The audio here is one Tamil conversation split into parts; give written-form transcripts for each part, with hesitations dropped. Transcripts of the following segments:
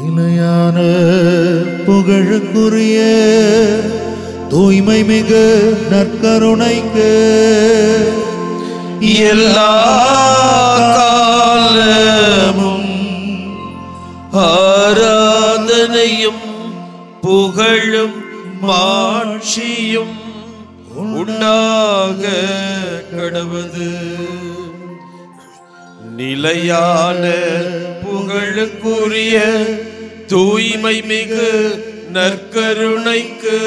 நிலையான புகழுக்குரிய தூய்மை மிகு நற்கருணைக்கு எல்லா காலமும் ஆராதனையும் புகழும் மாட்சியும் உண்டாக கடவது. நிலையான புகழுக்குரிய தூய்மை மிகு நற்கருணைக்கு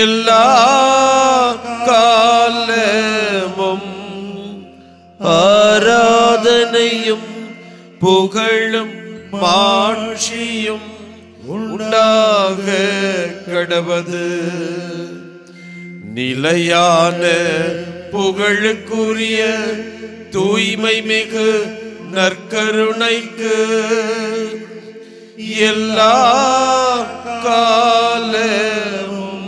எல்லா காலமும் ஆராதனையும் புகழும் மாட்சியும் உண்டாக கடவது. நிலையான புகழுக்குரிய தூய்மை மிகு நற்கருணைக்கு எல்லா காலமும்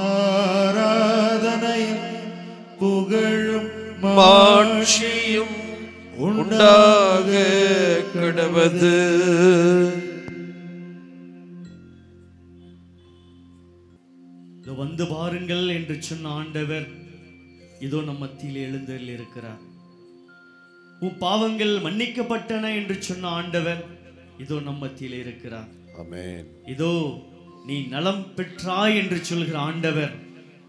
ஆராதனையும் புகழும் மாட்சியும் உண்டாக கடவது. வந்து பாருங்கள் என்று சொன்ன ஆண்டவர் இதோ நம் மத்தியில் எழுந்தருளி இருக்கிறார். உன் பாவங்கள் மன்னிக்கப்பட்டன என்று சொன்ன ஆண்டவர் இதோ நம் மத்தியில் இருக்கிறார். ஆமென். இதோ நீ நலம் பெற்றாய் என்று சொல்கிற ஆண்டவர்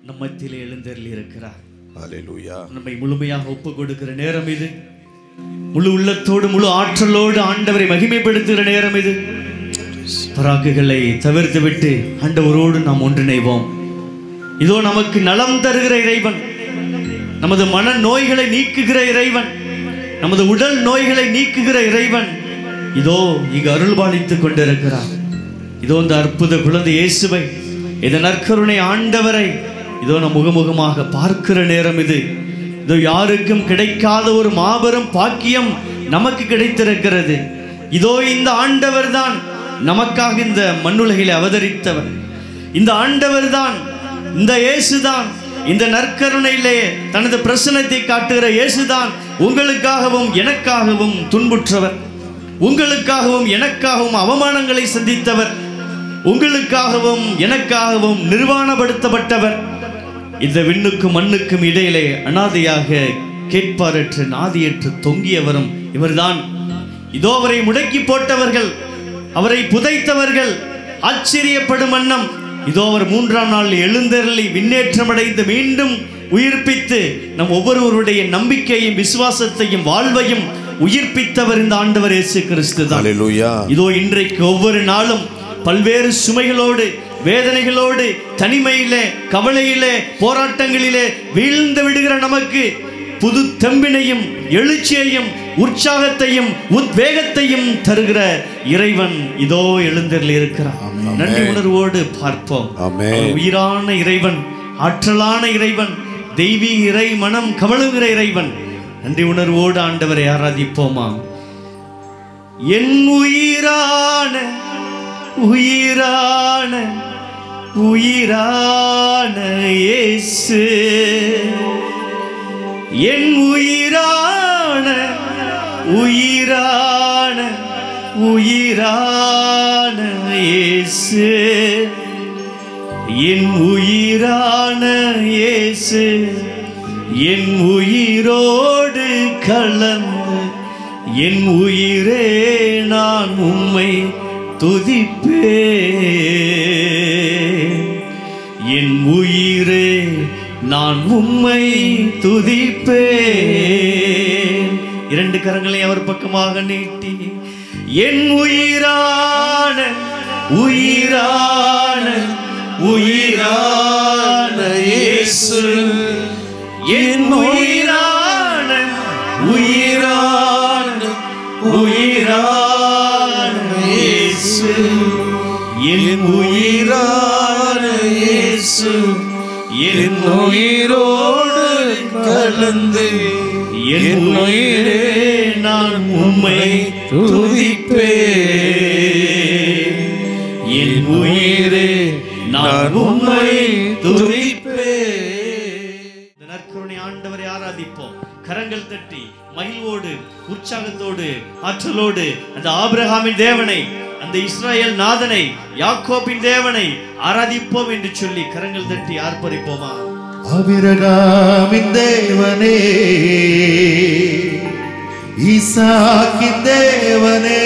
நம் மத்தியில் எழுந்தருளி இருக்கிறார். ஹல்லேலூயா. நம்மை முழுமையாக ஒப்பு கொடுக்கிற நேரம் இது. முழு உள்ளத்தோடு முழு ஆற்றலோடு ஆண்டவரை மகிமைப்படுத்துகிற நேரம் இது. பராக்குகளை தவிர்த்து விட்டு ஆண்டவரோடு நாம் ஒன்றிணைவோம். இதோ நமக்கு நலம் தருகிற இறைவன், நமது மன நோய்களை நீக்குகிற இறைவன், நமது உடல் நோய்களை நீக்குகிற இறைவன் இதோ இங்கு அருள்பாலித்துக் கொண்டிருக்கிறார். இதோ இந்த அற்புத குழந்தை இயேசுவை, இந்த நற்கருணை ஆண்டவரை இதோ நம் முகமுகமாக பார்க்கிற நேரம் இது. இதோ யாருக்கும் கிடைக்காத ஒரு மாபெரும் பாக்கியம் நமக்கு கிடைத்திருக்கிறது. இதோ இந்த ஆண்டவர் தான் நமக்காக இந்த மண்ணுலகிலே அவதரித்தவர். இந்த ஆண்டவர் தான், இந்த இயேசுதான், இந்த நற்கருணையிலே தனது பிரசன்னத்தை காட்டுகிற இயேசுதான் உங்களுக்காகவும் எனக்காகவும் துன்புற்றவர், உங்களுக்காகவும் எனக்காகவும் அவமானங்களை சந்தித்தவர், உங்களுக்காகவும் எனக்காகவும் நிர்வாணப்படுத்தப்பட்டவர். இந்த விண்ணுக்கும் மண்ணுக்கும் இடையிலே அனாதையாக கேட்பாரற்று நாதியற்று தொங்கியவரும் இவர்தான். இதோ அவரை முடக்கி போட்டவர்கள், அவரை புதைத்தவர்கள் ஆச்சரியப்படும் வண்ணம் இதோ அவர் 3ஆம் நாள் எழுந்தருளி விண்ணேற்றமடைந்து மீண்டும் உயிர்ப்பித்து நம் ஒவ்வொருவருடைய நம்பிக்கையும் விசுவாசத்தையும் வாழ்வையும் உயிர்ப்பித்தவர் இந்த ஆண்டவர் இயேசு கிறிஸ்து தான். ஹல்லேலூயா. இதோ இன்றைக்கு ஒவ்வொரு நாளும் பல்வேறு சுமைகளோடு, வேதனைகளோடு, தனிமையிலே, கவலையிலே, போராட்டங்களிலே வீழ்ந்து விடுகிற நமக்கு புது தெம்பினையும் எழுச்சியையும் உற்சாகத்தையும் உத்வேகத்தையும் தருகிற இறைவன் இதோ எழுந்தருளி இருக்கிறார். நன்றி உணர்வோடு பார்ப்போம். உயிரான இறைவன், ஆற்றலான இறைவன், தெய்வீக இறை மனம் கமழுகிற இறைவன். நன்றி உணர்வோடு ஆண்டவரை ஆராதிப்போமா. என் உயிரான உயிரான உயிரான இயேசு, என் உயிரான உயிரான உயிரான இயேசு, என் உயிரான இயேசு, என் உயிரோடு கலந்து என் உயிரே நான் உம்மை துதிப்பேன், என் உயிரே நான் உம்மை துதிப்பேன். 2 கரங்களை அவர் பக்கமாக நீட்டி, என் உயிரான உயிரான உயிரான இயேசு, என் உயிரான உயிரான உயிரான இயேசு, என் உயிரான இயேசு, என் உயிரோடு கலந்து என் உயிரே நான் உம்மை துதிப்பேன், என் உயிரே நான் உம்மை துதிப்பேன். இந்த நற்கருணை ஆண்டவரை ஆராதிப்போம். கரங்கள் தட்டி மகிழ்வோடு உற்சாகத்தோடு ஆற்றலோடு அந்த ஆபிரகாமின் தேவனை, அந்த இஸ்ரவேல் நாதனை, யாக்கோபின் தேவனை ஆராதிப்போம் என்று சொல்லி கரங்கள் தட்டி ஆர்ப்பரிப்போமா? ஆபிரகாமின் தேவனே, ஈசாக்கின் தேவனே,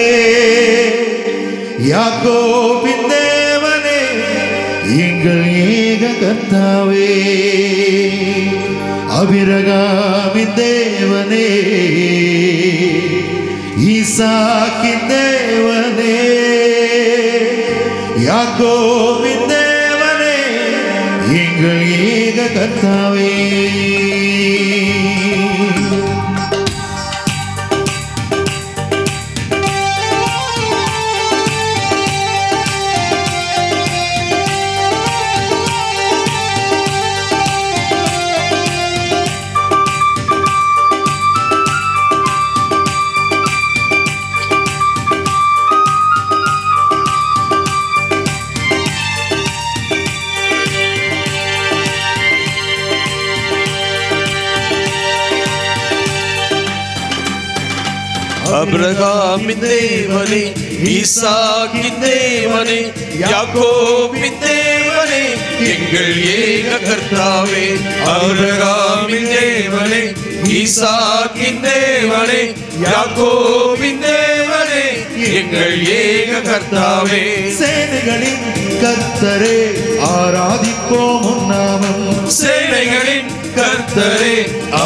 யாக்கோபின் தேவனே, எங்கள் ஏக கர்த்தாவே. ஆபிரகாமின் தேவனே, ஈசாக்கின் தேவனே, யாக்கோபின் தேவனே, எங்கள் ஏக கர்த்தாவே. அபிரகாமின் தேவனே, ஈசாக்கின் தேவனே, யாக்கோபின் தேவனே, எங்கள் ஏக கர்த்தாவே. அபிரகாமின் தேவனே, ஈசாக்கின் தேவனே, யாக்கோபின் தேவனே, எங்கள் ஏக கர்த்தாவே. சேனைகளின் கர்த்தரே, ஆராதிப்போம் உம் நாமம். சேனைகளின் கர்த்தரே,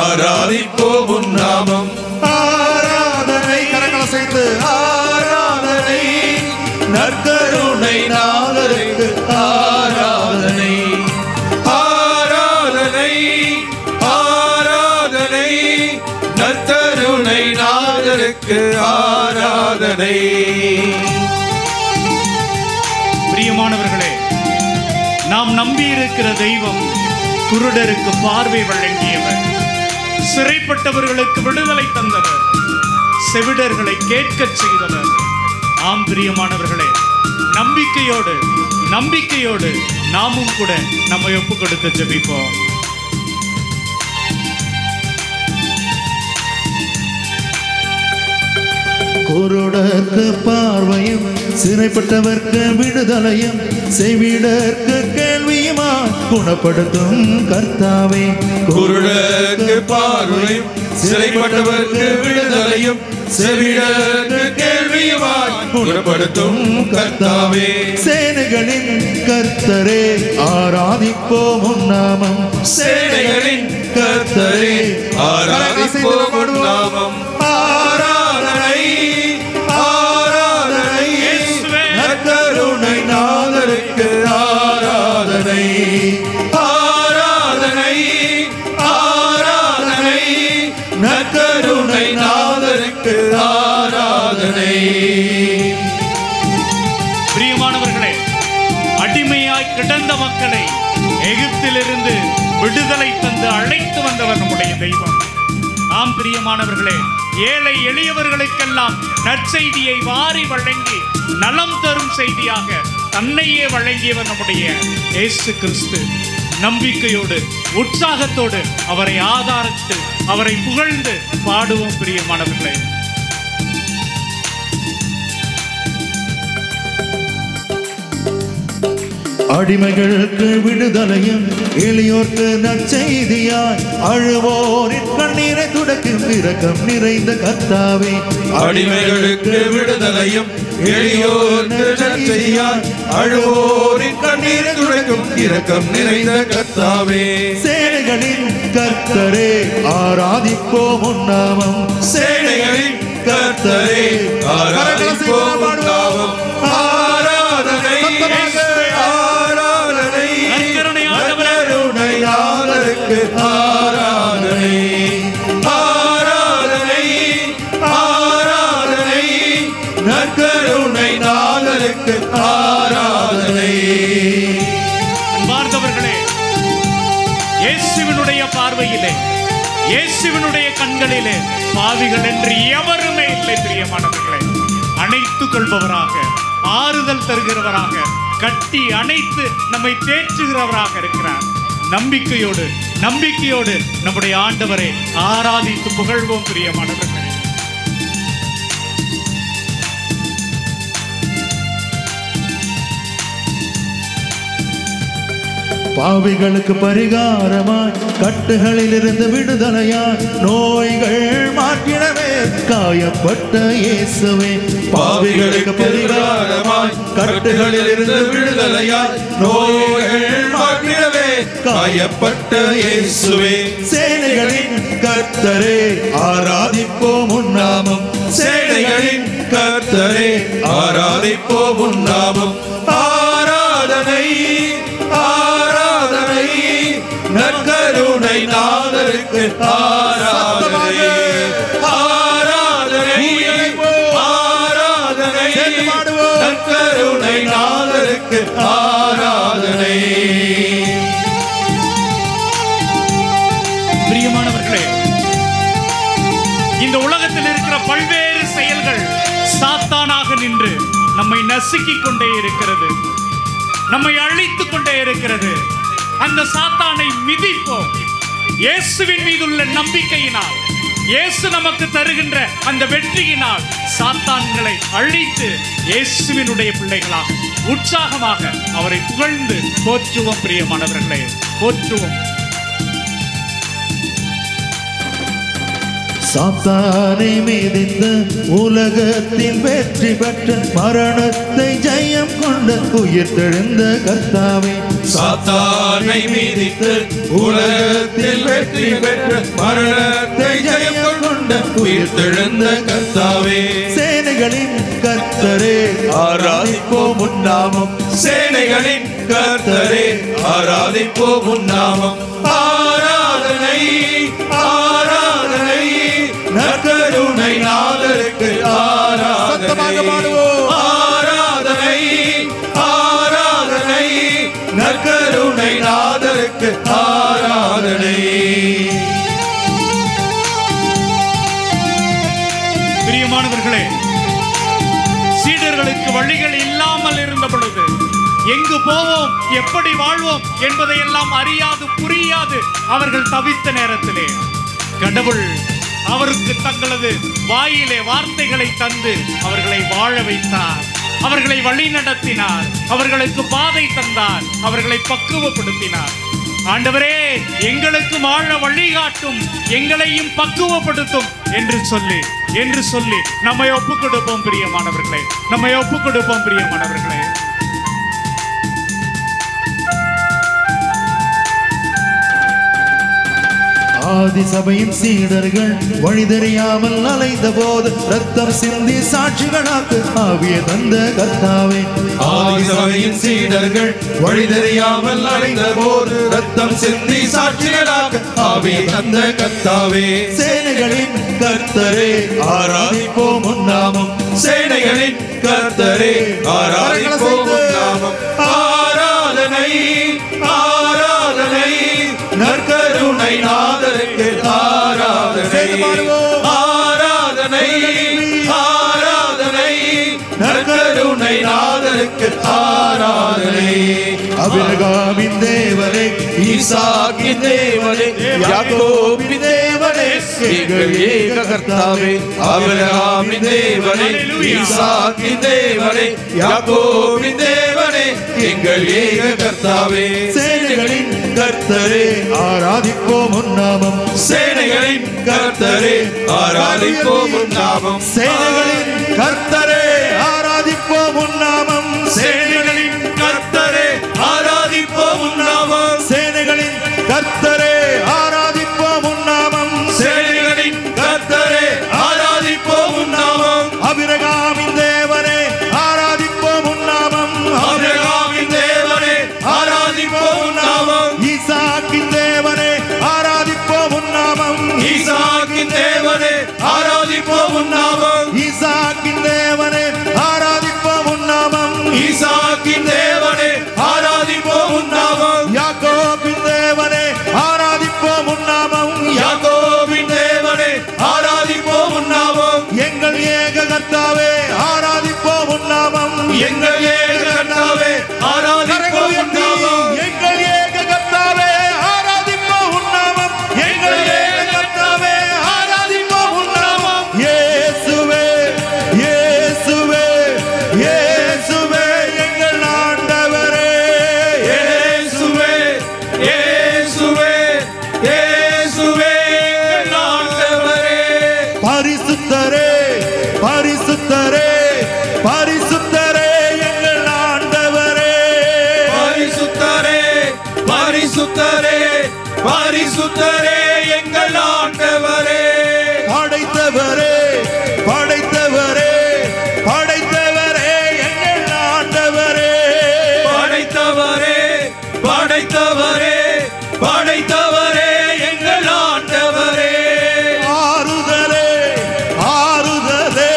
ஆராதிப்போம் உம் நாமம். ஆராதனை, கரங்களை சேர்த்து ஆராதனை, நற்கருணை நாதருக்கு ஆராதனை. ஆராதனை, ஆராதனை, நற்கருணை நாதருக்கு ஆராதனை. பிரியமானவர்களே, நாம் நம்பியிருக்கிற தெய்வம் குருடருக்கு பார்வை வழங்கியவர், சிறைப்பட்டவர்களுக்கு விடுதலை தந்தவர், செவிடர்களை கேட்கச் செய்தவர். ஆம் பிரியமானவர்களே, நம்பிக்கையோடு நாமும் கூட நம்மை ஒப்பு கொடுத்து ஜெபிப்போம். குருடர்க்கு பார்வையும், சிறைப்பட்டவர்க்கு விடுதலையும், செவிடர்க்கு கேள்வியுமா குணப்படுத்தும் கர்த்தாவே. குருடர்க்கு பார்வையும், சிறைப்பட்டவர்க்கு விடுதலையும், செவிடர்க்கு கேள்வியுமாய் குணப்படுத்தும் கர்த்தாவே. சேனைகளின் கர்த்தரே, ஆராதிப்போம் உம் நாமம். சேனைகளின் கர்த்தரே, ஆராதிப்போம் உம் நாமம். ஆராதனை, ஆராதனை, நற்கருணை நாதருக்கு ஆராதனை. ஆராதனை, ஆராதனை, நற்கருணை நாதருக்கு ஆராதனை. பிரியமானவர்களே, அடிமையாய் கிடந்த மக்களை எகிப்திலிருந்து விடுதலை தந்து அழைத்து வந்தவர் நம்முடைய தெய்வம். ஆம் பிரியமானவர்களே, ஏழை எளியவர்களுக்கெல்லாம் நற்செய்தியை வாரி வழங்கி நலம் தரும் செய்தியாக தன்னையே வழங்கியவர் நம்முடைய இயேசு கிறிஸ்து. நம்பிக்கையோடு உற்சாகத்தோடு அவரை ஆதரித்து அவரை புகழ்ந்து பாடுவோம் பிரியமானவர்களே. அடிமைகளுக்கு விடுதலையும், எளியோர்க்கு நற்செய்தியாய் அழுவோரின் கண்ணீரை துடைக்கும் இரக்கம் நிறைந்த கர்த்தாவே. அடிமைகளுக்கு விடுதலையும், எளியோர்க்கு நற்செய்தியாய் அழுவோரின் கண்ணீரை துடைக்கும் இரக்கம் நிறைந்த கர்த்தாவே. சேனைகளின் கர்த்தரே, ஆராதிப்போம் உம் நாமம். சேனைகளின் கர்த்தரே, ஆராதிப்போம் உம் நாமம். ஆராதனை, ஆராதனை, நற்கருணை நாதருக்கு ஆராதனை. ஆராதனை, ஆராதனை, நற்கருணை நாதருக்கு ஆராதனை. அன்பார்ந்தவர்களே, இயேசுவினுடைய பார்வையிலே, இயேசுவினுடைய கண்களிலே பாவிகள் என்று எவருமே இல்லை பிரியமானவர்களே. அணைத்துக் கொள்பவராக, ஆறுதல் தருகிறவராக, கட்டி அணைத்து நம்மை தேற்றுகிறவராக இருக்கிறார். நம்பிக்கையோடு நம்முடைய ஆண்டவரை ஆராதித்து புகழ்வோம் பிரியமானவர்களே. பாவிகளுக்கு பரிகாரமாய் கட்டுகளில் இருந்து விடுதலையாய் நோய்கள் மாற்றிடவே காயப்பட்ட இயேசுவே. பாவிகளுக்கு பரிகாரமாய் கட்டுகளில் இருந்து விடுதலையாய் நோய்கள் மாற்றிடவே காயப்பட்ட இயேசுவே. சேனைகளின் கர்த்தரே ஆராதிப்போம் உன் நாமம். சேனைகளின் கர்த்தரே ஆராதிப்போம் உன் நாமம். ஆராதனை ஆராதனை நற்கருணை நாதருக்கு ஆராதனை ஆராதனை ஆராதனை நற்கருணை நாதருக்கு ஆராதனை. பிரியமானவர்களே, இந்த உலகத்தில் இருக்கிற பல்வேறு செயல்கள் சாத்தானாக நின்று நம்மை நசுக்கிக் கொண்டே இருக்கிறது, நம்மை அழித்துக் கொண்டே இருக்கிறது. அந்த சாத்தானை மிதிப்போம். இயேசுவின் மீதுள்ள நம்பிக்கையினால், இயேசு நமக்கு தருகின்ற அந்த வெற்றியினால் சாத்தான்களை அழித்து இயேசுவினுடைய பிள்ளைகளாக உற்சாகமாக அவரை புகழ்ந்து போற்றுவோம். பிரியமானவர்களே, போற்றுவோம். சாத்தானை மீதித்து உலகத்தில் வெற்றி பெற்ற மரணத்தை ஜெயம் கொண்ட உயிர்த்தெழுந்த கர்த்தாவே. சாத்தானை மீதித்து உலகத்தில் வெற்றி பெற்ற மரணத்தை ஜெயம் கொண்ட உயிர்த்தெழுந்த கர்த்தாவே. சேனைகளின் கர்த்தரே ஆராதிப்போம் உன் நாமம். சேனைகளின் கர்த்தரே ஆராதிப்போம் உன் நாமம். ஆராதனை ஆராதனை நற்கருணை நாதருக்கு ஆராதனை ஆராதனை ஆராதனை நற்கருணை நாதருக்கு ஆராதனை. பிரியமானவர்களே, சீடர்களுக்கு வழிகள் இல்லாமல் இருந்த பொழுது எங்கு போவோம், எப்படி வாழ்வோம் என்பதையெல்லாம் அறியாது புரியாது அவர்கள் தவித்த நேரத்திலே கடவுள் அவருக்கு தங்களது வாயிலே வார்த்தைகளை தந்து அவர்களை வாழ வைத்தார், அவர்களை வழி நடத்தினார், அவர்களுக்கு பாதை தந்தார், அவர்களை பக்குவப்படுத்தினார். ஆண்டவரே, எங்களுக்கு வாழ வழிகாட்டும், எங்களையும் பக்குவப்படுத்தும் என்று சொல்லி நம்மை ஒப்புக் கொடுப்போம் பிரியமானவர்களே, நம்மை ஒப்புக் கொடுப்போம் பிரியமானவர்களே. ஆதி சபையின் சீடர்கள் வழி தெரியாமல் அலைந்த போது ரத்தம் சிந்தி சாட்சிகளாக்கு ஆவியை தந்த கர்த்தாவே. ஆதி சபையின் சீடர்கள் வழி தெரியாமல் அலைந்த போது ரத்தம் சிந்தி சாட்சிகளாக ஆவியை தந்த கர்த்தாவே. சேனைகளின் கர்த்தரே ஆராதிப்போம் உன் நாமம். சேனைகளின் கர்த்தரே ஆராதிப்போம் உன் நாமம். ஆராதனை ஆராதனை நற்கருணை நாதருக்கு ஆராதனை ஆராதனை ஆராதனை நற்கருணை நாதருக்கு ஆராதனை. அபிரகாமின் தேவனே, ஈசாக்கின் தேவனே, யாக்கோபின் தேவனே, எங்கள் ஏக கர்த்தாவே. அபிரகாமின் தேவனே, ஈசாக்கின் தேவனே, யாக்கோபின் தேவனே, எங்கள் ஏக கர்த்தாவே. சேனைகளின் கர்த்தரே ஆராதிப்போம் உன் நாமம். சேனைகளின் கர்த்தரே ஆராதிப்போம் உன் நாமம். சேனைகளின் கர்த்தரே ஆராதிப்போம் உன் நாமம். சேனைகளின் கர்த்தரே ஆராதிப்போம் உன் நாமம். சேனைகளின் கர்த்தரே ஆராதிப்போம் உன் நாமம். சேனைகளின் கர்த்தரே ஆராதிப்போம் உன் நாமம். அபிரகாமின் தேவனே ஆராதிப்போம் உன் நாமம். அபிரகாமின் தேவனே ஆராதிப்போம் உன் நாமம். ஈசாக்கின் தேவனே ஆராதிப்போம் உன் நாமம். ஈசாக்கின் தேவனே ஆராதிப்போம் உன் நாமம். ஈசாக்கின் தேவனே ஆராதிப்போம் உன் நாமம். ஈசாக்கின் தேவனே ஆராதிப்போம் உன் நாமம். யாக்கோபின் தேவனே ஆராதிப்போம் உன் நாமம். யாக்கோபின் தேவனே ஆராதிப்போம் உன் நாமம். எங்கள் ஏக கர்த்தாவே ஆராதிப்போம் உன் நாமம். எங்கள் ஏக கர்த்தாவே ஆராதிப்போம் உன் நாமம். எங்கள் ஏக கர்த்தாவே பரிசுத்தரே பரிசுத்தரே எங்கள் ஆண்டவரே பரிசுத்தரே பரிசுத்தரே பரிசுத்தரே எங்கள் ஆண்டவரே படைத்தவரே படைத்தவரே படைத்தவரே எங்கள் ஆண்டவரே படைத்தவரே படைத்தவரே படைத்தவரே எங்கள் ஆண்டவரே ஆறுதலே ஆறுதலே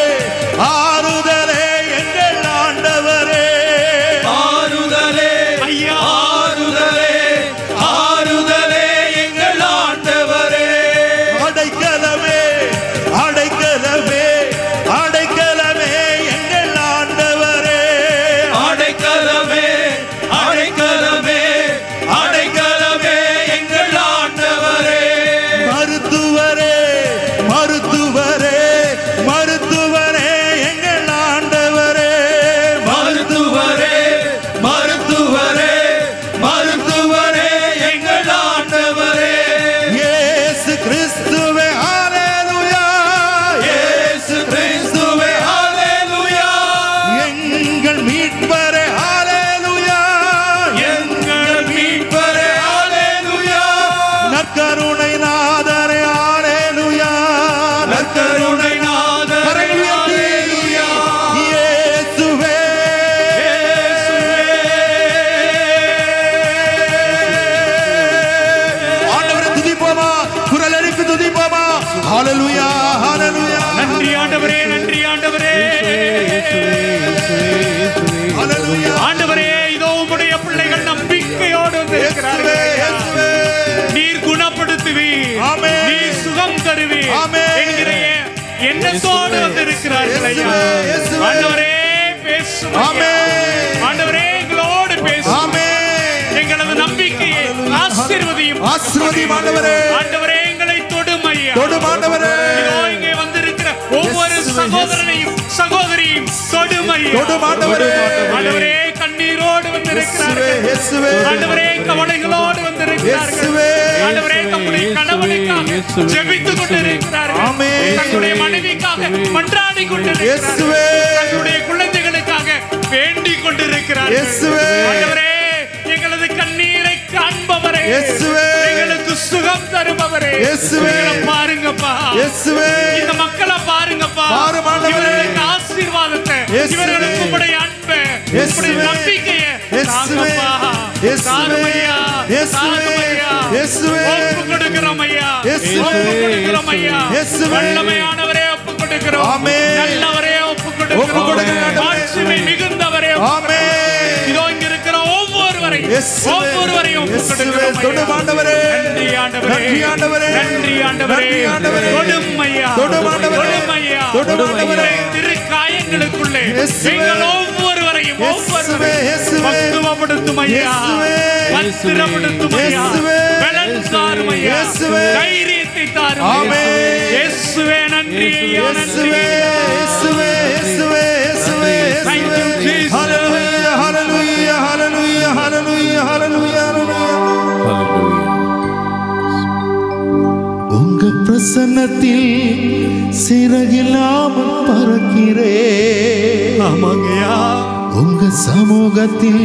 ஆறுதலே எங்கள் ஆண்டவரே ஆறுதலே ஐயா ஆறுதலே ஆறுதலே எங்கள் ஆண்டவரே அடைக்கலமே அடைக்கலமே அடைக்கலமே எங்கள் ஆண்டவரே அடைக்கலமே அடைக்கலமே அடைக்கலமே எங்கள் ஆண்டவரே மருத்துவரே மருத்துவரே மருத்துவரே எங்கள் ஆண்டவரே மருத்துவரே மருத்துவரே மருத்துவரே எங்கள் ஆண்டவரே இயேசு கிறிஸ்துவே ஹalleluya இயேசு கிறிஸ்துவே ஹalleluya எங்கள் மீட்பரே ஹalleluya எங்கள் மீட்பரே ஹalleluya நற்கருணை நாதரே ஹalleluya நற்கருணை நாதரே ஹalleluya இயேசுவே ஆண்டவரை துதிப்போமா குரல் எழுப்பி துதிப்போமா ஹalleluya ஹalleluya நன்றி ஆண்டவரே நன்றி ஆண்டவரே ஹalleluya ஆண்டவரே இதோ உம்முடைய பிள்ளைகள் நம்பிக்கையோடு வந்திருக்கிறார்கள் இயேசுவே நீர் குணப்படுத்துவீர் ஆமென். நீர் சுகம் தருவீர் ஆமென். என்கிற எண்ணத்தோடு வந்திருக்கிறார்கள் ஐயா இயேசுவே. ஆண்டவரே பேசும் ஐயா. ஆமென். ஆண்டவரே எங்களோடு பேசும் ஆமென் எங்களது நம்பிக்கையை ஆசீர்வதியும் ஆசீர்வதியும் ஆண்டவரே ஆண்டவரே எங்களை தொடும் ஐயா தொடும் ஆண்டவரே இதோ இங்கே வந்திருக்கிற ஒவ்வொரு சகோதரனையும் சகோதரியும் தொடும் ஐயா தொடும் ஆண்டவரே ஆண்டவரே கண்ணீரோடு வந்திருக்கிறார்கள் இயேசுவே ஆண்டவரே கவலைகளோடு வந்திருக்கிறார்கள் இயேசுவே. ஆண்டவரே தம்முடைய கணவனுக்காக ஜெபித்துக் கொண்டிருக்கிறார்கள் ஆமென். தன்னுடைய மனைவிக்காக மன்றாடி கொண்டிருக்கிறார்கள் இயேசுவே. தன்னுடைய குழந்தைகளுக்காக வேண்டிக் கொண்டிருக்கிறார்கள் இயேசுவே. ஆண்டவரே எங்களது கண்ணீரை காண்பவரே இயேசுவே. எங்களுக்கு சுகம் தருபவரே இயேசுவே. எங்களை பாருங்கப்பா இயேசுவே இந்த மக்களை பாருங்கப்பா பாரும் ஆண்டவரே. இவர்களுக்கு ஆசீர்வாதத்தை இயேசுவே. இவர்களுக்கு உம்முடைய அன்பை இயேசுவே. உம்முடைய நம்பிக்கையை இயேசுவே. தாங்கப்பா. இயேசுவே. தாரும் ஐயா. இயேசுவே. தாரும் ஐயா. இயேசுவே. ஒப்பு கொடுக்கிறோம் ஐயா. இயேசுவே. ஒப்பு கொடுக்கிறோம் ஐயா. இயேசுவே. வல்லமையானவரே ஒப்பு கொடுக்கிறோம். ஆமென். நல்லவரே ஒப்பு ஒப்பு கொடுக்கிறோம் கொடுக்கிறோம். ஆண்டவரே. மாட்சிமை மிகுந்தவரே ஒப்பு ஆமென். கொடுக்கிறோம். இதோ இங்க இருக்கிற ஒவ்வொருவரையும் இயேசுவே. ஒவ்வொருவரையும் ஒப்பு இயேசுவே. கொடுக்கிறோம் ஐயா. தொடும் ஆண்டவரே. நன்றி ஆண்டவரே. நன்றி ஆண்டவரே. நன்றி ஆண்டவரே. நன்றி ஆண்டவரே. தொடும் ஐயா. தொடும் ஆண்டவரே. தொடும் ஐயா. தொடும் ஆண்டவரே. திருக்காயங்களுக்குள்ளே இயேசுவே. எங்கள் ஒவ்வொருவரையும் இயேசுவே. இயேசுவே. பக்குவப்படுத்தும் ஐயா. இயேசுவே. பத்திரப்படுத்தும் ஐயா. இயேசுவே. பலன் தாரும் ஐயா. இயேசுவே. தைரியத்தை தாரும் ஐயா. ஆமென். இயேசுவே நன்றி ஐயா நன்றி. இயேசுவே இயேசுவே இயேசுவே இயேசுவே Thank you, Jesus. ஹalleluya ஹalleluya ஹalleluya ஹalleluya ஹalleluya உங்க பிரசன்னத்தில் சிறகில்லாமல் பறக்கிறேன் ஆமாங்கய்யா. உங்க சமூகத்தில்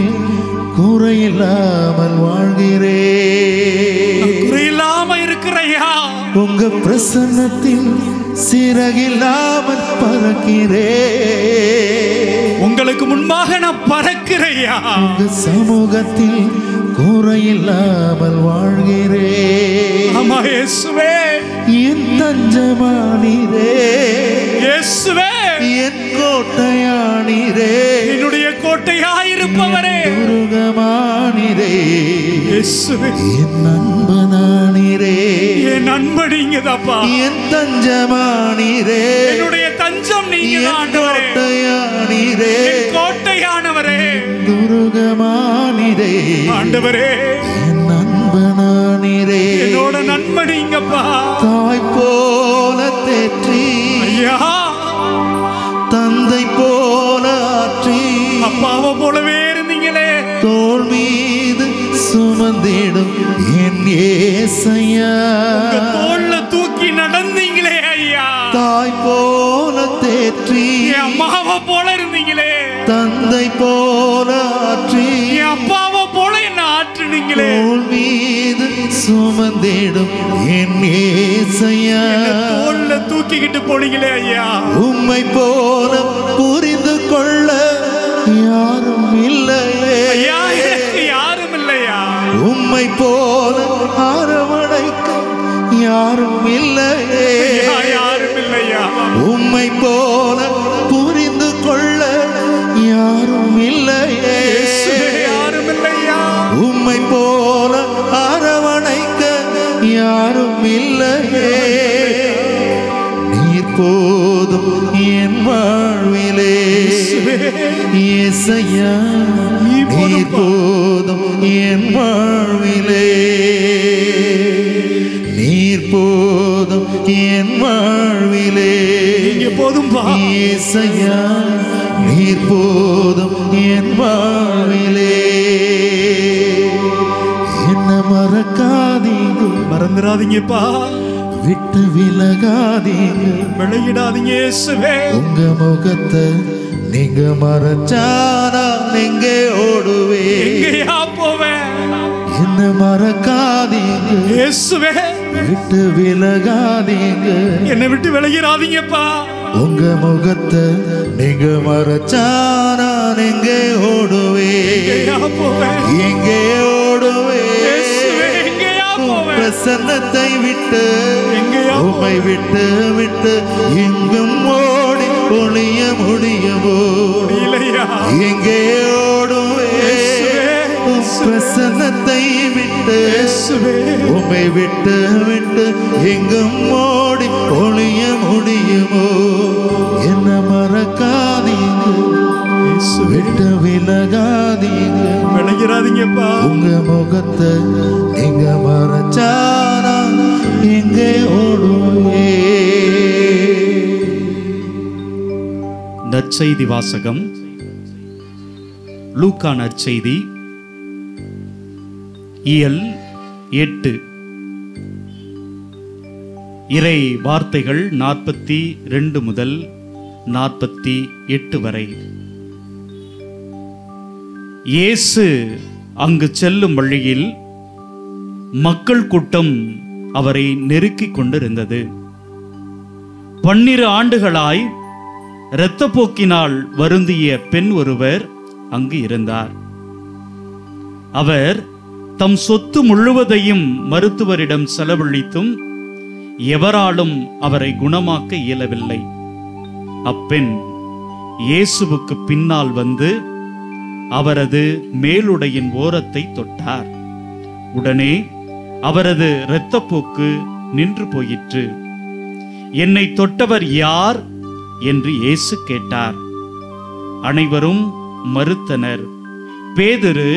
குறையில்லாமல் வாழ்கிறேன் குறையில்லாம இருக்கிறையா. உங்க பிரசன்னத்தில் சிறகில்லாமல் பறக்கிறேன் உங்களுக்கு முன்பாக நான் பறக்கிறையா. உங்க சமூகத்தில் குறையில்லாமல் வாழ்கிறேன் ஆமா இயேசுவே. என் தஞ்சமானீரே இயேசுவே என் கோட்டையானீரே என்னுடைய கோட்டையாயிருப்பவரே. துருகமானீரே இயேசுவே என் அன்பனானீரே என் நண்பனீங்கதாப்பா. என் தஞ்சமானீரே என்னுடைய தஞ்சம் நீங்க என் ஆண்டவரே. கோட்டையானீரே என் கோட்டையானவரே. துருகமானீரே ஆண்டவரே என் அன்பனானீரே என்னோட நண்பனீங்கப்பா. தாய் போல தேற்றி ஐயா தந்தை போல ஆற்றி அப்பாவை போலவே இருந்தீங்களே. தோள் மீது சுமந்திடும் என் ஏசையா உங்க தோள்ல தூக்கி நடந்தீங்களே ஐயா. தாய் போல தேற்றி தேற்றி என் அம்மாவை போல இருந்தீங்களே, தந்தை போல ஆற்றி என் அப்பாவை போல என்ன ஆற்றுனீங்களே, தோள் மீது சுமந்திடும் என் ஏசையா தோல்ல தூக்கிக்கிட்டு போனீங்களே ஐயா. உம்மை போல புரிந்து கொள்ள யாரும் இல்லையே ஐயா, எனக்கு யாரும் இல்லையா. உம்மை போல அரவணைக்க யாரும் இல்லையே ஐயா, யாரும் இல்லையா. உம்மை போல புரிந்து கொள்ள யாரும் இல்லையே யாரும் இல்லையா. உம்மை போல அரவணைக்க யாரும் இல்லையே நீர் போதும் என் வாழ்விலே இயேசையா நீர் போதும் என் வாழ்விலே நீர் போதும் என் வாழ்விலே நீங்க போதும்பா இயேசையா நீர் போதும் என் வாழ்விலே என்ன மறக்காதீங்க மறந்துடாதீங்கப்பா, விட்டு விலகாதீங்க விளையிடாதீங்க இயேசுவே. உங்க முகத்தை நீங்க மறைச்சானா நீங்க ஓடுவே எங்கயா போவேன் என்ன மறக்காதீங்க இயேசுவே. விட்டு விலகாதீங்க என்னை விட்டு விலகிடாதீங்கப்பா. உங்க முகத்தை நீங்க மறைச்சானா நீங்க ஓடுவே எங்கயா போவேன் எங்கே ஓடுவே இயேசுவே, எங்கயா போவேன். பிரசன்னத்தை விட்டு எங்கயா உம்மை விட்டு விட்டு எங்கும் ஓடி ஒளிய முடியுமோ இல்லையா. எங்கே ஓடுவே பிரசன்னத்தை விட்டு உம்மை விட்டு விட்டு எங்கும் ஓடி ஒளிய முடியுமோ என்ன மறக்காதீங்க விட்டு விலகாதீங்க விலகிறாதீங்கப்பா. உங்க முகத்தை நீங்க மறைச்சானா எங்கே ஓடுவே நற்செய்தி வாசகம். லூக்கா நற்செய்தி இயல் 8. இறை வார்த்தைகள் 42 முதல் 48 வரை. இயேசு அங்கு செல்லும் வழியில் மக்கள் கூட்டம் அவரை நெருக்கிக் கொண்டிருந்தது. 12 ஆண்டுகளாய் இரத்தப்போக்கினால் வருந்திய பெண் ஒருவர் அங்கு இருந்தார். அவர் தம் சொத்து முழுவதையும் மருத்துவரிடம் செலவழித்தும் எவராலும் அவரை குணமாக்க இயலவில்லை. அப்பெண் இயேசுவுக்கு பின்னால் வந்து அவரது மேலுடையின் ஓரத்தை தொட்டார். உடனே அவரது இரத்தப்போக்கு நின்று போயிற்று. என்னை தொட்டவர் யார் என்று இயேசு கேட்டார். அனைவரும் மறுத்தனர். பேதுரு,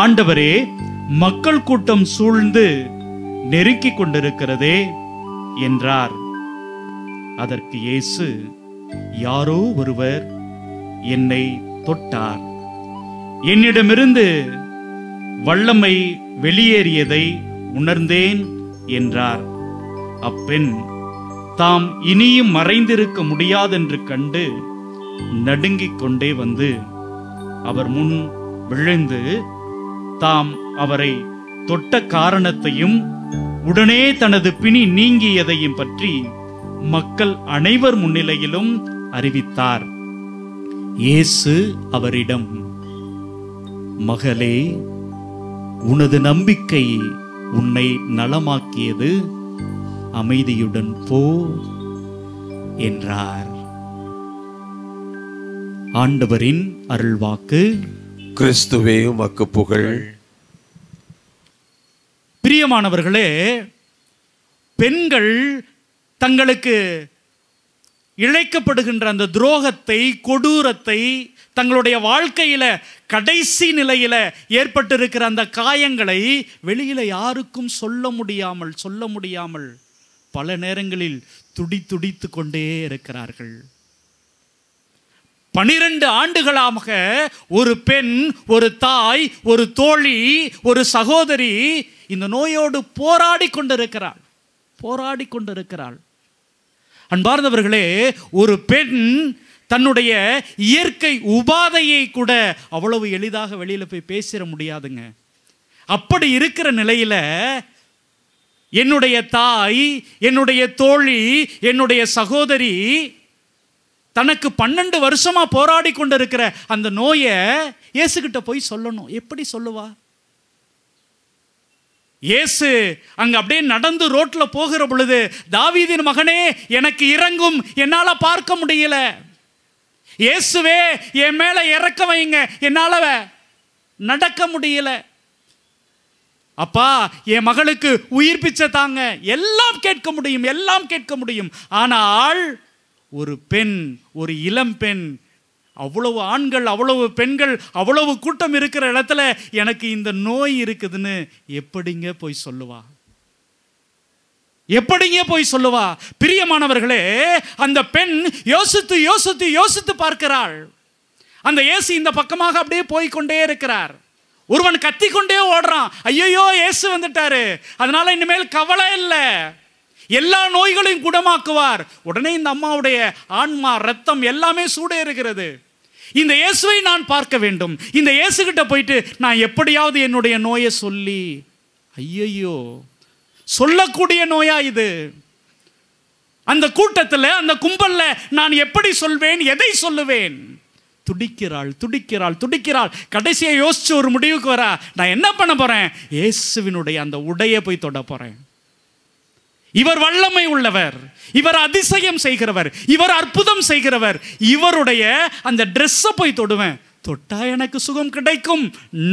ஆண்டவரே, மக்கள் கூட்டம் சூழ்ந்து நெருக்கிக் கொண்டிருக்கிறதே என்றார். அதற்கு இயேசு, யாரோ ஒருவர் என்னை தொட்டார், என்னிடமிருந்து வல்லமை வெளியேறியதை உணர்ந்தேன் என்றார். அப்பெண் தாம் இனியும் மறைந்திருக்க முடியாதென்று கண்டு நடுங்கிக் கொண்டே வந்து அவர் முன் விழுந்து தாம் அவரை தொட்ட காரணத்தையும் உடனே தனது பிணி நீங்கியதையும் பற்றி மக்கள் அனைவர் முன்னிலையிலும் அறிவித்தார். இயேசு அவரிடம், மகளே, உனது நம்பிக்கை உன்னை நலமாக்கியது, அமைதியுடன் போ என்றார். ஆண்டவரின் அருள்வாக்கு. கிறிஸ்துவே உமக்கு புகழ். பிரியமானவர்களே, பெண்கள் தங்களுக்கு இழைக்கப்படுகின்ற அந்த துரோகத்தை, கொடூரத்தை, தங்களுடைய வாழ்க்கையில கடைசி நிலையில ஏற்பட்டிருக்கிற அந்த காயங்களை வெளியில யாருக்கும் சொல்ல முடியாமல் பல நேரங்களில் துடித்து கொண்டே இருக்கிறார்கள். 12 ஆண்டுகளாக ஒரு பெண், ஒரு தாய், ஒரு தோழி, ஒரு சகோதரி இந்த நோயோடு போராடி கொண்டிருக்கிறாள். அன்பார்ந்தவர்களே, ஒரு பெண் தன்னுடைய இயற்கை உபாதையை கூட அவ்வளவு எளிதாக வெளியில போய் பேசிட முடியாதுங்க. அப்படி இருக்கிற நிலையில என்னுடைய தாய், என்னுடைய தோழி, என்னுடைய சகோதரி தனக்கு 12 வருஷமா போராடி கொண்டு இருக்கிற அந்த நோயை இயேசுகிட்ட போய் சொல்லணும். எப்படி சொல்லுவா? இயேசு அங்க அப்படியே நடந்து ரோட்ல போகிற பொழுது, தாவீதின் மகனே எனக்கு இரங்கும், என்னால பார்க்க முடியல, இயேசுவே என் மேல இறக்க வைங்க, என்னால நடக்க முடியல, அப்பா என் மகளுக்கு உயிர் பிச்சை தாங்க, எல்லாம் கேட்க முடியும், எல்லாம் கேட்க முடியும். ஆனால் ஒரு பெண், ஒரு இளம் பெண், அவ்வளவு ஆண்கள், அவ்வளவு பெண்கள், அவ்வளவு கூட்டம் இருக்கிற இடத்துல எனக்கு இந்த நோய் இருக்குதுன்னு எப்படிங்க போய் சொல்லுவா? எப்படிங்க போய் சொல்லுவா? பிரியமானவர்களே, அந்த பெண் யோசித்து யோசித்து யோசித்து பார்க்கிறாள். அந்த இயேசு இந்த பக்கமாக அப்படியே போய்கொண்டே இருக்கிறார். ஒருவன் கத்திக்கொண்டே ஓடுறான், ஐயோ இயேசு வந்துட்டாரு, அதனால இனிமேல் கவலை இல்லை, எல்லா நோய்களையும் குணமாக்குவார். உடனே இந்த அம்மாவுடைய ஆன்மா, ரத்தம் எல்லாமே சூடே இருக்கிறது. இந்த இயேசுவை நான் பார்க்க வேண்டும், இந்த இயேசு கிட்ட போயிட்டு நான் எப்படியாவது என்னுடைய நோயை சொல்லி, ஐயோ சொல்லக்கூடிய நோயா இது? அந்த கூட்டத்தில், அந்த கும்பல்ல நான் எப்படி சொல்வேன், எதை சொல்லுவேன்? துடிக்கிறாள், துடிக்கிறாள், துடிக்கிறாள். கடைசியை யோசிச்சு ஒரு முடிவுக்கு வரா, நான் என்ன பண்ண போறேன்? இயேசுவினுடைய அந்த உடையை போய் தொட போறேன். இவர் வல்லமை உள்ளவர், இவர் அதிசயம் செய்கிறவர், இவர் அற்புதம் செய்கிறவர், இவருடைய அந்த ட்ரெஸ்ஸை போய் தொடுவேன், தொட்டா எனக்கு சுகம் கிடைக்கும்,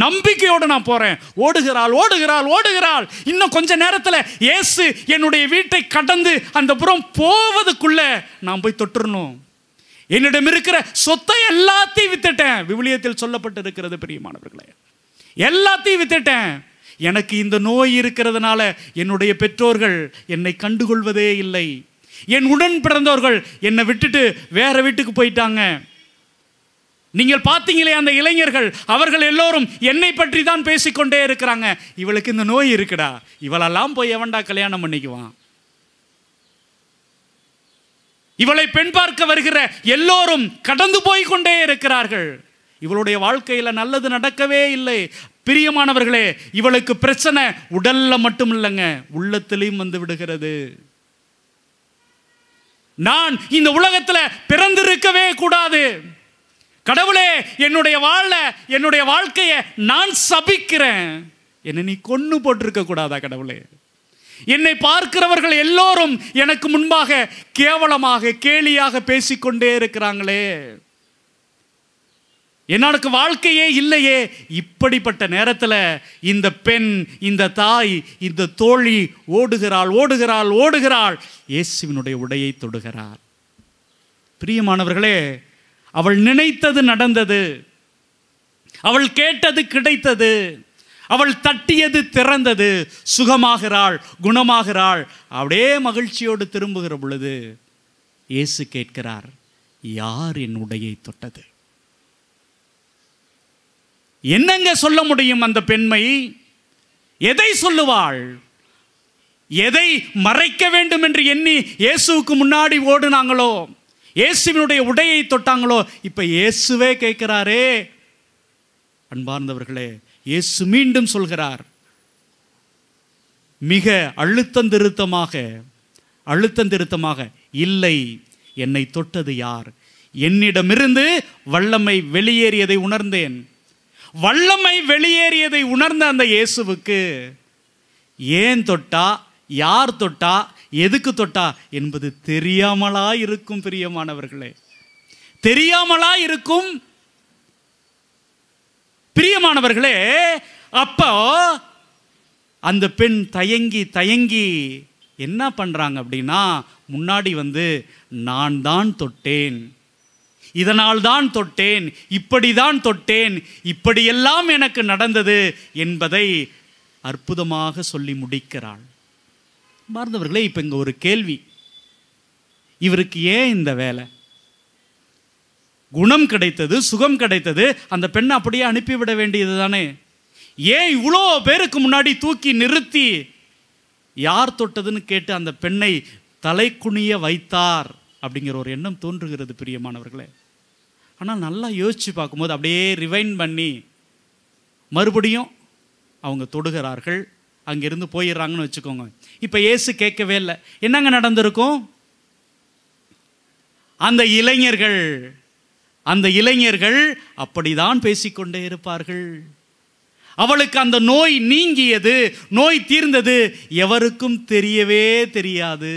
நம்பிக்கையோடு நான் போறேன். ஓடுகிறாள், ஓடுகிறாள், ஓடுகிறாள். இன்னும் கொஞ்ச நேரத்தில் இயேசு என்னுடைய வீட்டை கடந்து அந்த புறம் போவதுக்குள்ள நான் போய் தொட்டுறணும். என்னிடம் இருக்கிற சொத்தை எல்லாத்தையும் வித்துட்டேன். விவிலியத்தில் சொல்லப்பட்டு இருக்கிறது பிரியமானவர்களே, எல்லாத்தையும் வித்துட்டேன். எனக்கு இந்த நோய் இருக்கிறதுனால என்னுடைய பெற்றோர்கள் என்னை கண்டுகொள்வதே இல்லை, என் உடன் பிறந்தவர்கள் என்னை விட்டுட்டு வேற வீட்டுக்கு போயிட்டாங்க. நீங்கள் பார்த்தீங்களே அந்த இளைஞர்கள், அவர்கள் எல்லோரும் என்னை பற்றி தான் பேசிக்கொண்டே இருக்கிறாங்க. இவளுக்கு இந்த நோய் இருக்குடா, இவளெல்லாம் போய் எவன்டா கல்யாணம் பண்ணிக்குவான்? இவளை பெண் பார்க்க வருகிற எல்லோரும் கடந்து போய் கொண்டே இருக்கிறார்கள். இவளுடைய வாழ்க்கையில் நல்லது நடக்கவே இல்லை. பிரியமானவர்களே, இவளுக்கு பிரச்சனை உடல்ல மட்டும் இல்லைங்க, உள்ளத்திலையும் வந்து விடுகிறது. நான் இந்த உலகத்தில் பிறந்திருக்கவே கூடாது, கடவுளே என்னுடைய வாழ்க்கையை நான் சபிக்கிறேன், என்னை நீ கொன்னு போட்டிருக்க கூடாதா கடவுளே? என்னை பார்க்கிறவர்கள் எல்லோரும் எனக்கு முன்பாக கேவலமாக, கேலியாக பேசிக்கொண்டே இருக்கிறாங்களே, எனக்கு வாழ்க்கையே இல்லையே. இப்படிப்பட்ட நேரத்தில் இந்த பெண், இந்த தாய், இந்த தோழி ஓடுகிறாள், ஓடுகிறாள், ஓடுகிறாள், இயேசுவினுடைய உடையை தொடுகிறார். பிரியமானவர்களே, அவள் நினைத்தது நடந்தது, அவள் கேட்டது கிடைத்தது, அவள் தட்டியது திறந்தது, சுகமாகிறாள், குணமாகிறாள். அப்படியே மகிழ்ச்சியோடு திரும்புகிற பொழுது இயேசு கேட்கிறார், யார் என் உடையை தொட்டது? என்னங்க சொல்ல முடியும் அந்த பெண்மை? எதை சொல்லுவாள்? எதை மறைக்க வேண்டும் என்று எண்ணி இயேசுவுக்கு முன்னாடி ஓடுனாங்களோ, இயேசுவினுடைய உடையை தொட்டாங்களோ, இப்ப இயேசுவே கேட்கிறாரே. அன்பார்ந்தவர்களே, இயேசு மீண்டும் சொல்கிறார், மிக அழுத்தம் திருத்தமாக, இல்லை, என்னை தொட்டது யார்? என்னிடமிருந்து வல்லமை வெளியேறியதை உணர்ந்தேன். வல்லமை வெளியேறியதை உணர்ந்த அந்த இயேசுவுக்கு ஏன் தொட்டா, யார் தொட்டா, எதுக்கு தொட்டா என்பது தெரியாமலா இருக்கும் பிரியமானவர்களே, தெரியாமலா இருக்கும் பிரியமானவர்களே. அப்போ அந்த பெண் தயங்கி தயங்கி என்ன பண்றாங்க அப்படின்னா, முன்னாடி வந்து நான் தான் தொட்டேன், இதனால் தான் தொட்டேன், இப்படிதான் தொட்டேன், இப்படியெல்லாம் எனக்கு நடந்தது என்பதை அற்புதமாக சொல்லி முடிக்கிறாள். பார்ந்தவர்களே, இப்போ இங்கே ஒரு கேள்வி, இவருக்கு ஏன் இந்த வேலை? குணம் கிடைத்தது, சுகம் கிடைத்தது, அந்த பெண்ணை அப்படியே அனுப்பிவிட வேண்டியது தானே? ஏன் இவ்வளோ பேருக்கு முன்னாடி தூக்கி நிறுத்தி யார் தொட்டதுன்னு கேட்டு அந்த பெண்ணை தலை குனிய வைத்தார் அப்படிங்கிற ஒரு எண்ணம் தோன்றுகிறது பிரியமானவர்களே. ஆனால் நல்லா யோசித்து பார்க்கும்போது அப்படியே ரிவைண்ட் பண்ணி மறுபடியும் அவங்க தொடுகிறார்கள், அங்கிருந்து போயிடுறாங்கன்னு வச்சுக்கோங்க. இப்போ இயேசு கேட்கவே இல்லை. என்னங்க நடந்திருக்கும்? அந்த இளைஞர்கள் அப்படிதான் பேசிக்கொண்டே இருப்பார்கள். அவளுக்கு அந்த நோய் நீங்கியது, நோய் தீர்ந்தது எவருக்கும் தெரியவே தெரியாது.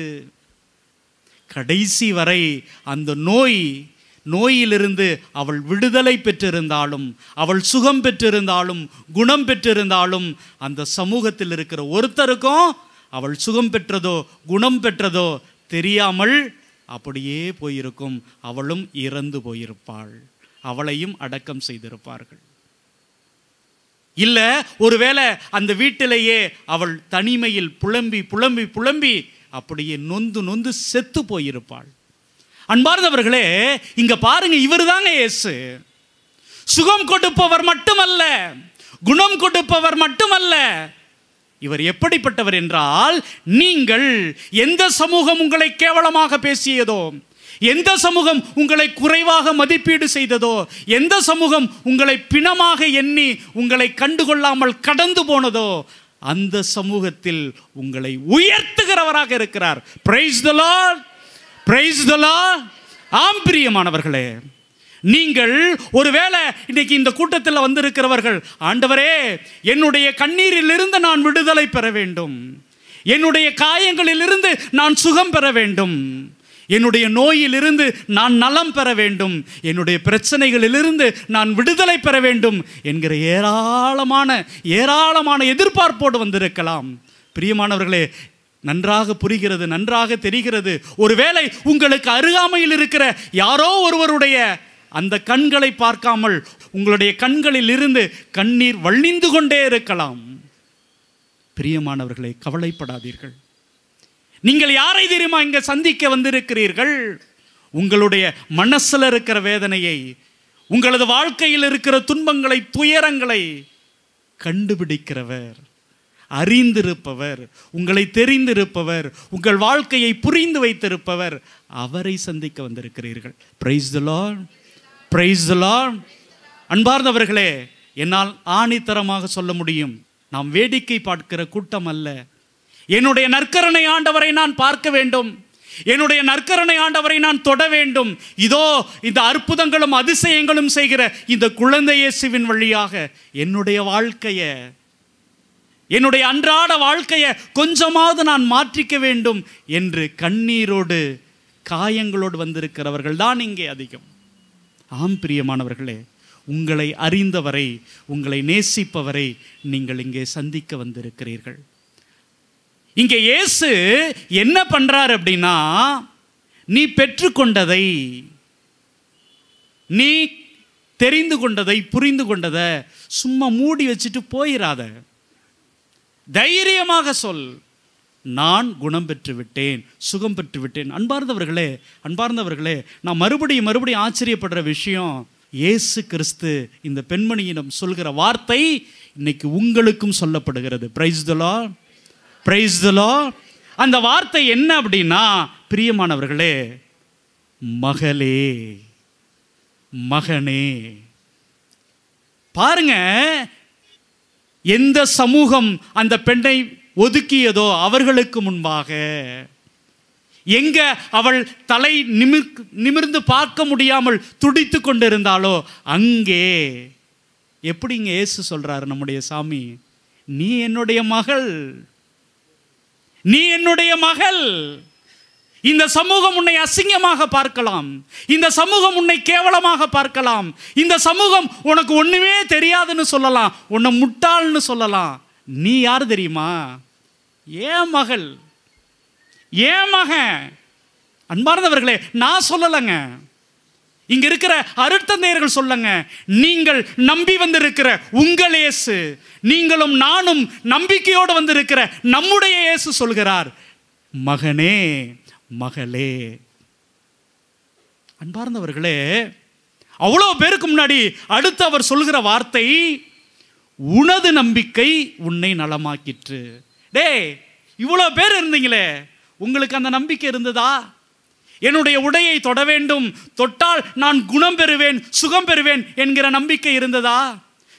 கடைசி வரை அந்த நோயிலிருந்து அவள் விடுதலை பெற்றிருந்தாலும், அவள் சுகம் பெற்றிருந்தாலும், குணம் பெற்றிருந்தாலும், அந்த சமூகத்தில் இருக்கிற ஒருத்தருக்கும் அவள் சுகம் பெற்றதோ குணம் பெற்றதோ தெரியாமல் அப்படியே போயிருக்கும். அவளும் இறந்து போயிருப்பாள், அவளையும் அடக்கம் செய்திருப்பார்கள். இல்லை, ஒருவேளை அந்த வீட்டிலேயே அவள் தனிமையில் புலம்பி புலம்பி புலம்பி அப்படியே நொந்து செத்து போயிருப்பாள். அன்பார்ந்தவர்களே, இங்க பாருங்க, இவர் தாங்க இயேசு. சுகம் கொடுப்பவர் மட்டுமல்ல, குணம் கொடுப்பவர் மட்டுமல்ல. இவர் எப்படிப்பட்டவர் என்றால், நீங்கள் எந்த சமூகம் உங்களை கேவலமாக பேசியதோ, எந்த சமூகம் உங்களை குறைவாக மதிப்பீடு செய்ததோ, எந்த சமூகம் உங்களை பிணமாக எண்ணி உங்களை கண்டுகொள்ளாமல் கடந்து போனதோ, அந்த சமூகத்தில் உங்களை உயர்த்துகிறவராக இருக்கிறார். Praise the Lord, praise the Lord. ஆம் பிரியமானவர்களே, நீங்கள் ஒருவேளை இன்னைக்கு இந்த கூட்டத்தில் வந்திருக்கிறவர்கள், ஆண்டவரே என்னுடைய கண்ணீரிலிருந்து நான் விடுதலை பெற வேண்டும், என்னுடைய காயங்களிலிருந்து நான் சுகம் பெற வேண்டும், என்னுடைய நோயிலிருந்து நான் நலம் பெற வேண்டும், என்னுடைய பிரச்சனைகளிலிருந்து நான் விடுதலை பெற வேண்டும் என்கிற ஏராளமான எதிர்பார்ப்போடு வந்திருக்கலாம். பிரியமானவர்களே, நன்றாக புரிகிறது, நன்றாக தெரிகிறது. ஒருவேளை உங்களுக்கு அருகாமையில் இருக்கிற யாரோ ஒருவருடைய அந்த கண்களை பார்க்காமல் உங்களுடைய கண்களில் இருந்து கண்ணீர் வழிந்து கொண்டே இருக்கலாம். பிரியமானவர்களே, கவலைப்படாதீர்கள். நீங்கள் யாரை தெரியுமா இங்க சந்திக்க வந்திருக்கிறீர்கள்? உங்களுடைய மனசுல இருக்கிற வேதனையை, உங்களது வாழ்க்கையில் இருக்கிற துன்பங்களை, துயரங்களை கண்டுபிடிக்கிறவர், அறிந்திருப்பவர், உங்களை தெரிந்திருப்பவர், உங்கள் வாழ்க்கையை புரிந்து வைத்திருப்பவர், அவரை சந்திக்க வந்திருக்கிறீர்கள். Praise the Lord, praise the Lord. அன்பார்ந்தவர்களே, என்னால் ஆணித்தரமாக சொல்ல முடியும், நாம் வேடிக்கை பார்க்கிற கூட்டம் அல்ல. என்னுடைய நற்கருணை ஆண்டவரை நான் பார்க்க வேண்டும், என்னுடைய நற்கருணை ஆண்டவரை நான் தொட வேண்டும். இதோ இந்த அற்புதங்களும் அதிசயங்களும் செய்கிற இந்த குழந்தை இயேசுவின் வழியாக என்னுடைய வாழ்க்கையை, என்னுடைய அன்றாட வாழ்க்கையை கொஞ்சமாவது நான் மாற்றிக்க வேண்டும் என்று கண்ணீரோடு காயங்களோடு வந்திருக்கிறவர்கள் தான் இங்கே அதிகம். ஆம் பிரியமானவர்களே, உங்களை அறிந்தவரை, உங்களை நேசிப்பவரை நீங்கள் இங்கே சந்திக்க வந்திருக்கிறீர்கள். இங்கே இயேசு என்ன பண்றார் அப்படின்னா, நீ பெற்றுக்கொண்டதை, நீ தெரிந்து கொண்டதை, புரிந்து கொண்டதை சும்மா மூடி வச்சுட்டு போயிடாத. தைரியமாக சொல், நான் குணம் பெற்று விட்டேன், சுகம் பெற்று விட்டேன். அன்பார்ந்தவர்களே, நான் மறுபடியும் ஆச்சரியப்படுற விஷயம், இயேசு கிறிஸ்து இந்த பெண்மணியிடம் சொல்கிற வார்த்தை இன்னைக்கு உங்களுக்கும் சொல்லப்படுகிறது. Praise the Lord, praise the Lord. அந்த வார்த்தை என்ன அப்படின்னா, பிரியமானவர்களே, மகளே, மகனே. பாருங்க, எந்த சமூகம் அந்த பெண்ணை ஒதுக்கியதோ அவர்களுக்கு முன்பாக, எங்க அவள் தலை நிமிர்ந்து பார்க்க முடியாமல் துடித்து கொண்டிருந்தாளோ அங்கே எப்படிங்க இயேசு சொல்றாரு, நம்முடைய சாமி, நீ என்னுடைய மகள், நீ என்னுடைய மகள். இந்த சமூகம் உன்னை அசிங்கமாக பார்க்கலாம், இந்த சமூகம் உன்னை கேவலமாக பார்க்கலாம், இந்த சமூகம் உனக்கு ஒண்ணுமே தெரியாதுன்னு சொல்லலாம், உன்னை முட்டாள்னு சொல்லலாம். நீ யார் தெரியுமா? ஏன் மகள், ஏன் மகன். அன்பார்ந்தவர்களே, நான் சொல்லலைங்க, இங்க இருக்கிற அருட்தந்தையர்கள் சொல்லுங்க. நீங்கள் நம்பி வந்திருக்கிற உங்கள் இயேசு, நீங்களும் நானும் நம்பிக்கையோடு வந்திருக்கிற நம்முடைய இயேசு சொல்கிறார், மகனே, மகளே. அன்பார்ந்தவர்களே, அவ்வளோ பேருக்கு முன்னாடி அடுத்து அவர் சொல்கிற வார்த்தை, உனது நம்பிக்கை உன்னை நலமாக்கிற்று. டே, இவ்வளோ பேர் இருந்தீங்களே, உங்களுக்கு அந்த நம்பிக்கை இருந்ததா? என்னுடைய உடையை தொட வேண்டும், தொட்டால் நான் குணம் பெறுவேன், சுகம் பெறுவேன் என்கிற நம்பிக்கை இருந்ததா?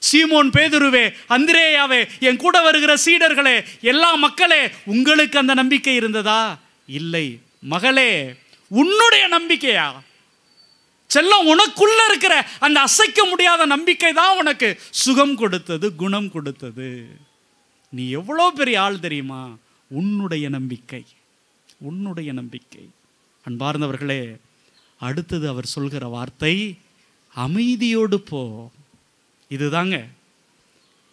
சீமோன் பேதுருவே, அந்திரேயாவே, என் கூட வருகிற சீடர்களே, எல்லா மக்களே, உங்களுக்கு அந்த நம்பிக்கை இருந்ததா? இல்லை. மகளே, உன்னுடைய நம்பிக்கையா? செல்லம், உனக்குள்ள இருக்கிற அந்த அசைக்க முடியாத நம்பிக்கை தான் உனக்கு சுகம் கொடுத்தது, குணம் கொடுத்தது. நீ எவ்வளோ பெரிய ஆள் தெரியுமா? உன்னுடைய நம்பிக்கை, உன்னுடைய நம்பிக்கை. அன்பார்ந்தவர்களே, அடுத்தது அவர் சொல்கிற வார்த்தை அமைதியோடு போ. இதுதாங்க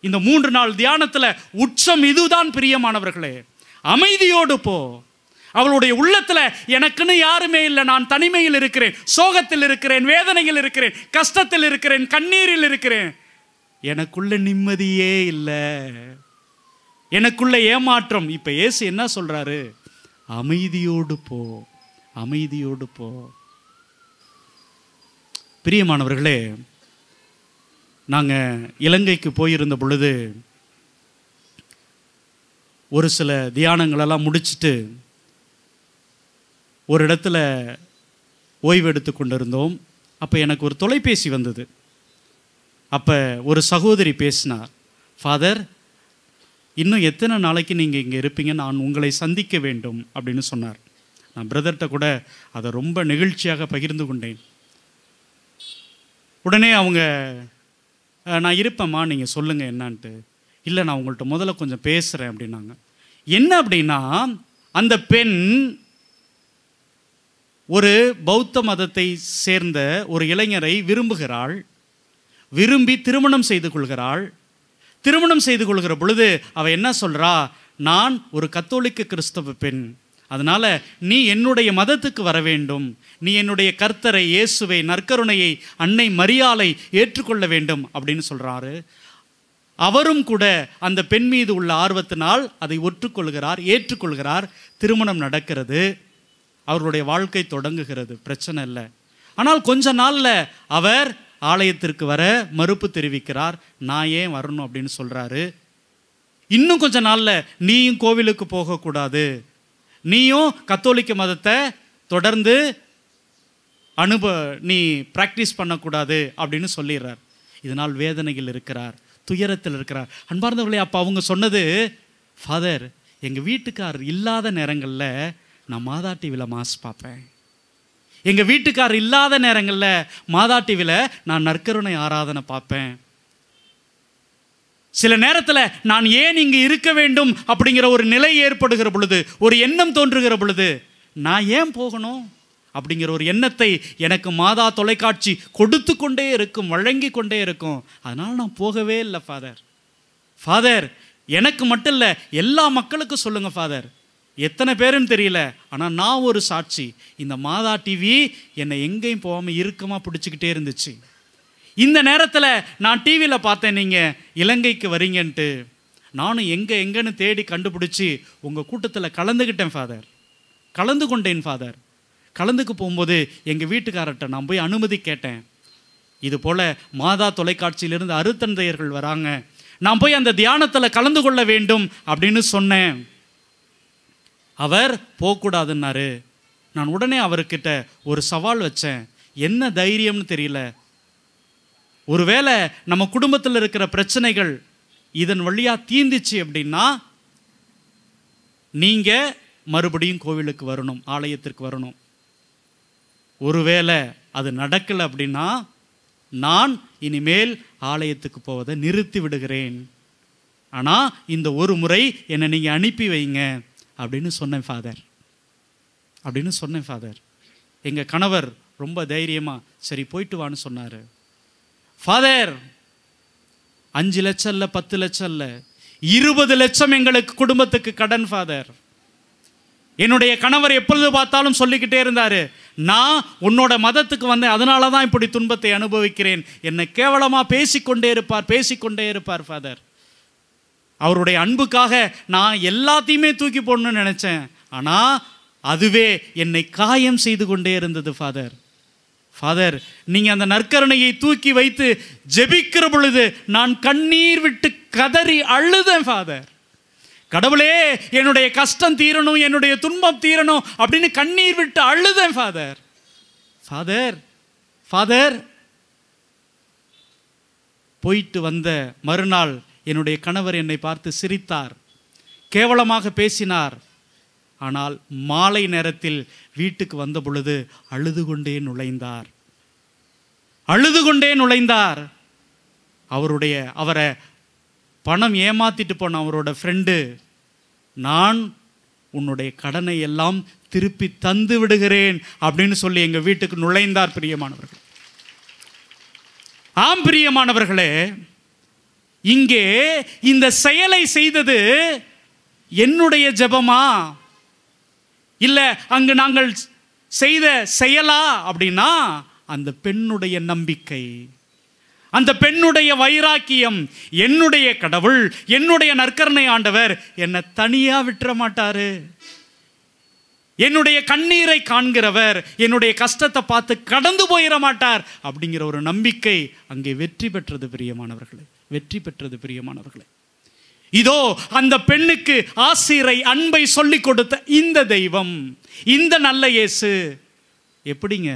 இந்த 3 நாள் தியானத்தில் உச்சம். இதுதான் பிரியமானவர்களே, அமைதியோடு போ. அவளுடைய உள்ளத்தில் எனக்குன்னு யாருமே இல்லை, நான் தனிமையில் இருக்கிறேன், சோகத்தில் இருக்கிறேன், வேதனையில் இருக்கிறேன், கஷ்டத்தில் இருக்கிறேன், கண்ணீரில் இருக்கிறேன், எனக்குள்ள நிம்மதியே இல்லை, எனக்குள்ள ஏமாற்றம். இப்போ இயேசு என்ன சொல்றாரு? அமைதியோடு போ, அமைதியோடு போ. பிரியமானவர்களே, நாங்கள் இலங்கைக்கு போயிருந்த பொழுது ஒரு சில தியானங்களெல்லாம் முடிச்சுட்டு ஒரு இடத்துல ஓய்வு எடுத்து கொண்டிருந்தோம். அப்போ எனக்கு ஒரு தொலைபேசி வந்தது. அப்போ ஒரு சகோதரி பேசினார், ஃபாதர், இன்னும் எத்தனை நாளைக்கு நீங்கள் இங்கே இருப்பீங்க, நான் உங்களை சந்திக்க வேண்டும் அப்படின்னு சொன்னார். நான் பிரதர்கிட்ட கூட அதை ரொம்ப நெகிழ்ச்சியாக பகிர்ந்து கொண்டேன். உடனே அவங்க, நான் இருப்பேம்மா, நீங்கள் சொல்லுங்கள் என்னான்ட்டு. இல்லை, நான் உங்கள்கிட்ட முதல்ல கொஞ்சம் பேசுகிறேன் அப்படின்னாங்க. என்ன அப்படின்னா, அந்த பெண் ஒரு பௌத்த மதத்தை சேர்ந்த ஒரு இளைஞரை விரும்புகிறாள், விரும்பி திருமணம் செய்து கொள்கிறாள். திருமணம் செய்து கொள்கிற பொழுது அவள் என்ன சொல்கிறா? நான் ஒரு கத்தோலிக்க கிறிஸ்தவ பெண், அதனால் நீ என்னுடைய மதத்துக்கு வர வேண்டும், நீ என்னுடைய கர்த்தரை இயேசுவை, நற்கருணையை, அன்னை மரியாளை ஏற்றுக்கொள்ள வேண்டும் அப்படின்னு சொல்கிறாரு. அவரும் கூட அந்த பெண் மீது உள்ள ஆர்வத்தினால் அதை ஒற்றுக்கொள்கிறார், ஏற்றுக்கொள்கிறார். திருமணம் நடக்கிறது, அவர்களுடைய வாழ்க்கை தொடங்குகிறது, பிரச்சனை இல்லை. ஆனால் கொஞ்ச நாளில் அவர் ஆலயத்திற்கு வர மறுப்பு தெரிவிக்கிறார். நான் ஏன் வரணும் அப்படின்னு சொல்கிறாரு. இன்னும் கொஞ்ச நாளில் நீயும் கோவிலுக்கு போகக்கூடாது, நீயும் கத்தோலிக்க மதத்தை தொடர்ந்து நீ ப்ராக்டிஸ் பண்ணக்கூடாது அப்படின்னு சொல்லிடுறார். இதனால் வேதனையில் இருக்கிறார், துயரத்தில் இருக்கிறார். அன்பார்ந்தவர்களே, அப்போ அவங்க சொன்னது, ஃபாதர், எங்கள் வீட்டுக்காரர் இல்லாத நேரங்களில் நான் மாதா டிவியில் மாஸ் பார்ப்பேன், எங்கள் வீட்டுக்காரர் இல்லாத நேரங்களில் மாதா டிவியில் நான் நற்கருணை ஆராதனை பார்ப்பேன். சில நேரத்தில் நான் ஏன் இங்கு இருக்க வேண்டும் அப்படிங்கிற ஒரு நிலை ஏற்படுகிற பொழுது, ஒரு எண்ணம் தோன்றுகிற பொழுது, நான் ஏன் போகணும் அப்படிங்கிற ஒரு எண்ணத்தை எனக்கு மாதா தொலைக்காட்சி கொடுத்து கொண்டே இருக்கும், வழங்கி கொண்டே இருக்கும். அதனால் நான் போகவே இல்லை ஃபாதர். ஃபாதர், எனக்கு மட்டும் இல்லை, எல்லா மக்களுக்கும் சொல்லுங்கள் ஃபாதர். எத்தனை பேருன்னு தெரியல, ஆனால் நான் ஒரு சாட்சி. இந்த மாதா டிவி என்னை எங்கேயும் போகாமல் இறுக்கமாக பிடிச்சிக்கிட்டே இருந்துச்சு. இந்த நேரத்தில் நான் டிவியில் பார்த்தேன் நீங்கள் இலங்கைக்கு வரீங்கன்ட்டு, நானும் எங்கேன்னு தேடி கண்டுபிடிச்சி உங்கள் கூட்டத்தில் கலந்துக்கிட்டேன் ஃபாதர், கலந்து கொண்டேன் ஃபாதர். கலந்துக்கு போகும்போது எங்கள் வீட்டுக்காரர்கிட்ட நான் போய் அனுமதி கேட்டேன். இது போல் மாதா தொலைக்காட்சியிலிருந்து அருத்தந்தையர்கள் வராங்க, நான் போய் அந்த தியானத்தில் கலந்து கொள்ள வேண்டும் அப்படின்னு சொன்னேன். அவர் போகக்கூடாதுன்னாரு. நான் உடனே அவர்கிட்ட ஒரு சவால் வச்சேன். என்ன தைரியம்னு தெரியல. ஒருவேளை நம்ம குடும்பத்தில் இருக்கிற பிரச்சனைகள் இதன் வழியாக தீந்துச்சு அப்படின்னா நீங்கள் மறுபடியும் கோவிலுக்கு வரணும், ஆலயத்திற்கு வரணும். ஒருவேளை அது நடக்கலை அப்படின்னா நான் இனிமேல் ஆலயத்துக்கு போவதை நிறுத்தி விடுகிறேன். ஆனால் இந்த ஒரு முறை என்னை நீங்கள் அனுப்பி வைங்க அப்படின்னு சொன்னேன் ஃபாதர், அப்படின்னு சொன்னேன் ஃபாதர். எங்கள் கணவர் ரொம்ப தைரியமாக சரி போயிட்டு வான்னு சொன்னார். ஃபாதர், 5 லட்சம் இல்லை, 10 லட்சம் இல்லை, 20 லட்சம் எங்களுக்கு குடும்பத்துக்கு கடன் ஃபாதர். என்னுடைய கணவர் எப்பொழுது பார்த்தாலும் சொல்லிக்கிட்டே இருந்தார், நான் உன்னோட மதத்துக்கு வந்தேன், அதனால தான் இப்படி துன்பத்தை அனுபவிக்கிறேன். என்னை கேவலமாக பேசிக்கொண்டே இருப்பார் ஃபாதர். அவருடைய அன்புக்காக நான் எல்லாத்தையுமே தூக்கி போடணும்னு நினச்சேன், ஆனால் அதுவே என்னை காயம் செய்து கொண்டே இருந்தது ஃபாதர். ஃபாதர், நீங்கள் அந்த நற்கருணையை தூக்கி வைத்து ஜெபிக்கிற பொழுது நான் கண்ணீர் விட்டு கதறி அழுதேன் ஃபாதர், கடவுளே, என்னுடைய கஷ்டம் தீரணும், என்னுடைய துன்பம் தீரணும் அப்படின்னு கண்ணீர் விட்டு அழுதேன் ஃபாதர். ஃபாதர் ஃபாதர் போயிட்டு வந்த மறுநாள் என்னுடைய கணவர் என்னை பார்த்து சிரித்தார், கேவலமாக பேசினார். ஆனால் மாலை நேரத்தில் வீட்டுக்கு வந்த பொழுது அழுது கொண்டே நுழைந்தார். அவரை பணம் ஏமாத்திட்டு போன அவரோட ஃப்ரெண்டு, நான் உன்னுடைய கடனை எல்லாம் திருப்பி தந்து விடுகிறேன் அப்படின்னு சொல்லி எங்கள் வீட்டுக்கு நுழைந்தார். பிரியமானவர்கள், ஆம் பிரியமானவர்களே, இங்கே இந்த செயலை செய்தது என்னுடைய ஜெபமா இல்லை அங்கு நாங்கள் செய்த செயலா அப்படின்னா அந்த பெண்ணுடைய நம்பிக்கை, அந்த பெண்ணுடைய வைராக்கியம். என்னுடைய கடவுள், என்னுடைய நற்கருணை ஆண்டவர் என்னை தனியா விட்டுற மாட்டாரு. என்னுடைய கண்ணீரை காண்கிறவர் என்னுடைய கஷ்டத்தை பார்த்து கடந்து போயிட மாட்டார் அப்படிங்கிற ஒரு நம்பிக்கை அங்கே வெற்றி பெற்றது பிரியமானவர்களே. இதோ அந்த பெண்ணுக்கு ஆசிரை அன்பை சொல்லிக் கொடுத்த இந்த தெய்வம், இந்த நல்ல இயேசு எப்படிங்க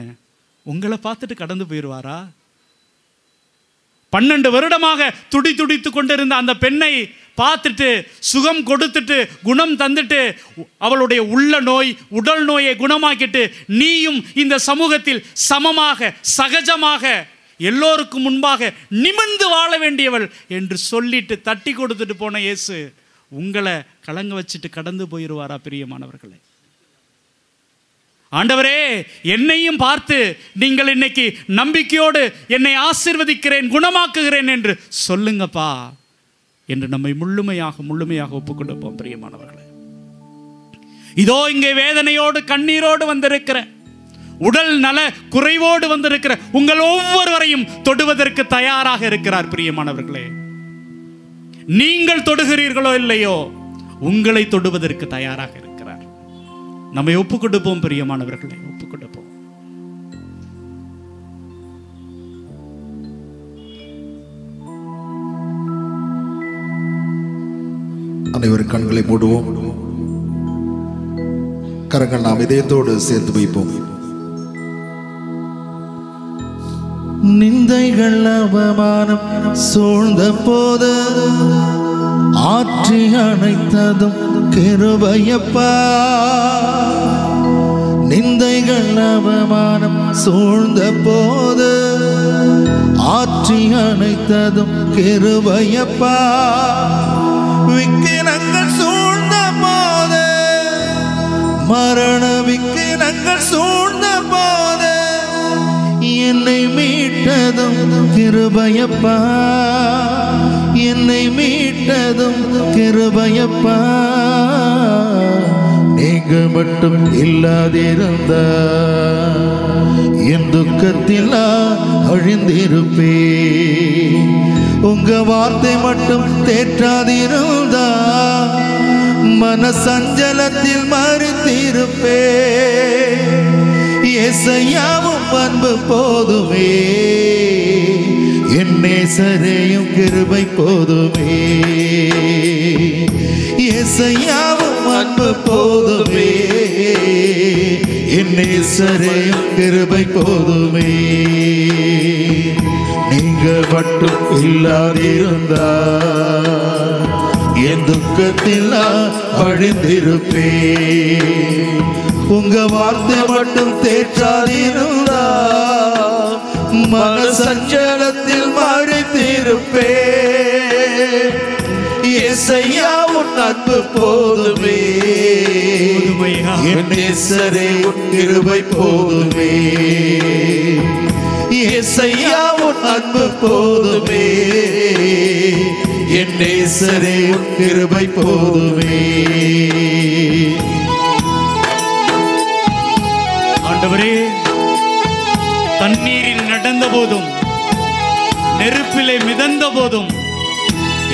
உங்களை பார்த்துட்டு கடந்து போயிடுவாரா? 12 வருடமாக துடித்து கொண்டிருந்த அந்த பெண்ணை பார்த்துட்டு சுகம் கொடுத்துட்டு குணம் தந்துட்டு அவளுடைய உள்ள நோய் உடல் நோயை குணமாக்கிட்டு நீயும் இந்த சமூகத்தில் சமமாக சகஜமாக எல்லோருக்கும் முன்பாக நிமிர்ந்து வாழ வேண்டியவள் என்று சொல்லிட்டு தட்டி கொடுத்துட்டு போன இயேசு உங்களை கலங்க வச்சுட்டு கடந்து போயிடுவாரா? பிரியமானவர்களே, ஆண்டவரே, என்னையும் பார்த்து நீங்கள் இன்னைக்கு நம்பிக்கையோடு என்னை ஆசீர்வதிக்கிறேன், குணமாக்குகிறேன் என்று சொல்லுங்கப்பா என்று நம்மை முழுமையாக ஒப்புக்கொடுப்போம். பிரியமானவர்களே, இதோ இங்கே வேதனையோடு கண்ணீரோடு வந்திருக்கிற, உடல் நல குறைவோடு வந்திருக்கிற உங்கள் ஒவ்வொருவரையும் தொடுவதற்கு தயாராக இருக்கிறார். பிரியமானவர்களே, நீங்கள் தொடுகிறீர்களோ இல்லையோ உங்களை தொடுவதற்கு தயாராக இருக்கிறார். நம்மை ஒப்புக்கொடுப்போம் பிரியமானவர்களே, ஒப்புக்கொடுப்போம். அனைவரும் கண்களை மூடுவோம், கரங்கள் நாம் இதயத்தோடு சேர்த்து வைப்போம். நிந்தைகள் அவமானம் சூழ்ந்த போது ஆற்றி அணைத்ததும் கிருபையப்பா. நிந்தைகள் அவமானம் சூழ்ந்த போது ஆற்றி அணைத்ததும் கிருபையப்பா. விக்கினங்கள் சூழ்ந்த போது, மரண விக்கினங்கள் சூழ்ந்த போது என்னை மீட்டதும் கிருபையப்பா. என்னை மீட்டதும் கிருபையப்பா. நீங்க மட்டும் இல்லாதிருந்த என் துக்கத்தில் அழிந்திருப்பே. உங்க வார்த்தை மட்டும் தேற்றாதிருந்தா மன சஞ்சலத்தில் மறித்திருப்பே. ஏசையாவும் அன்பு போதுமே, என் நேசரையும் கிருபை போதுமே. ஏசையாவும் அன்பு போதுமே, என் நேசரையும் கிருபை போதுமே. நீங்க மட்டும் இல்லாதிருந்தா என் துக்கத்தில் அழிந்திருப்பே. உங்க வார்த்தை மட்டும் தேற்றாதிருந்தா மன சஞ்சலத்தில் மறித்திருப்பே. ஏசையா உன் அன்பு போதுமே, என் நேசரே உன் கிருபை போதுமே. ஏசையா உன் அன்பு போதுமே, என் நேசரே உன் கிருபை போதுமே. ஆண்டவரே, தண்ணீரில் நடந்த போதும் நெருப்பிலே மிதந்த போதும்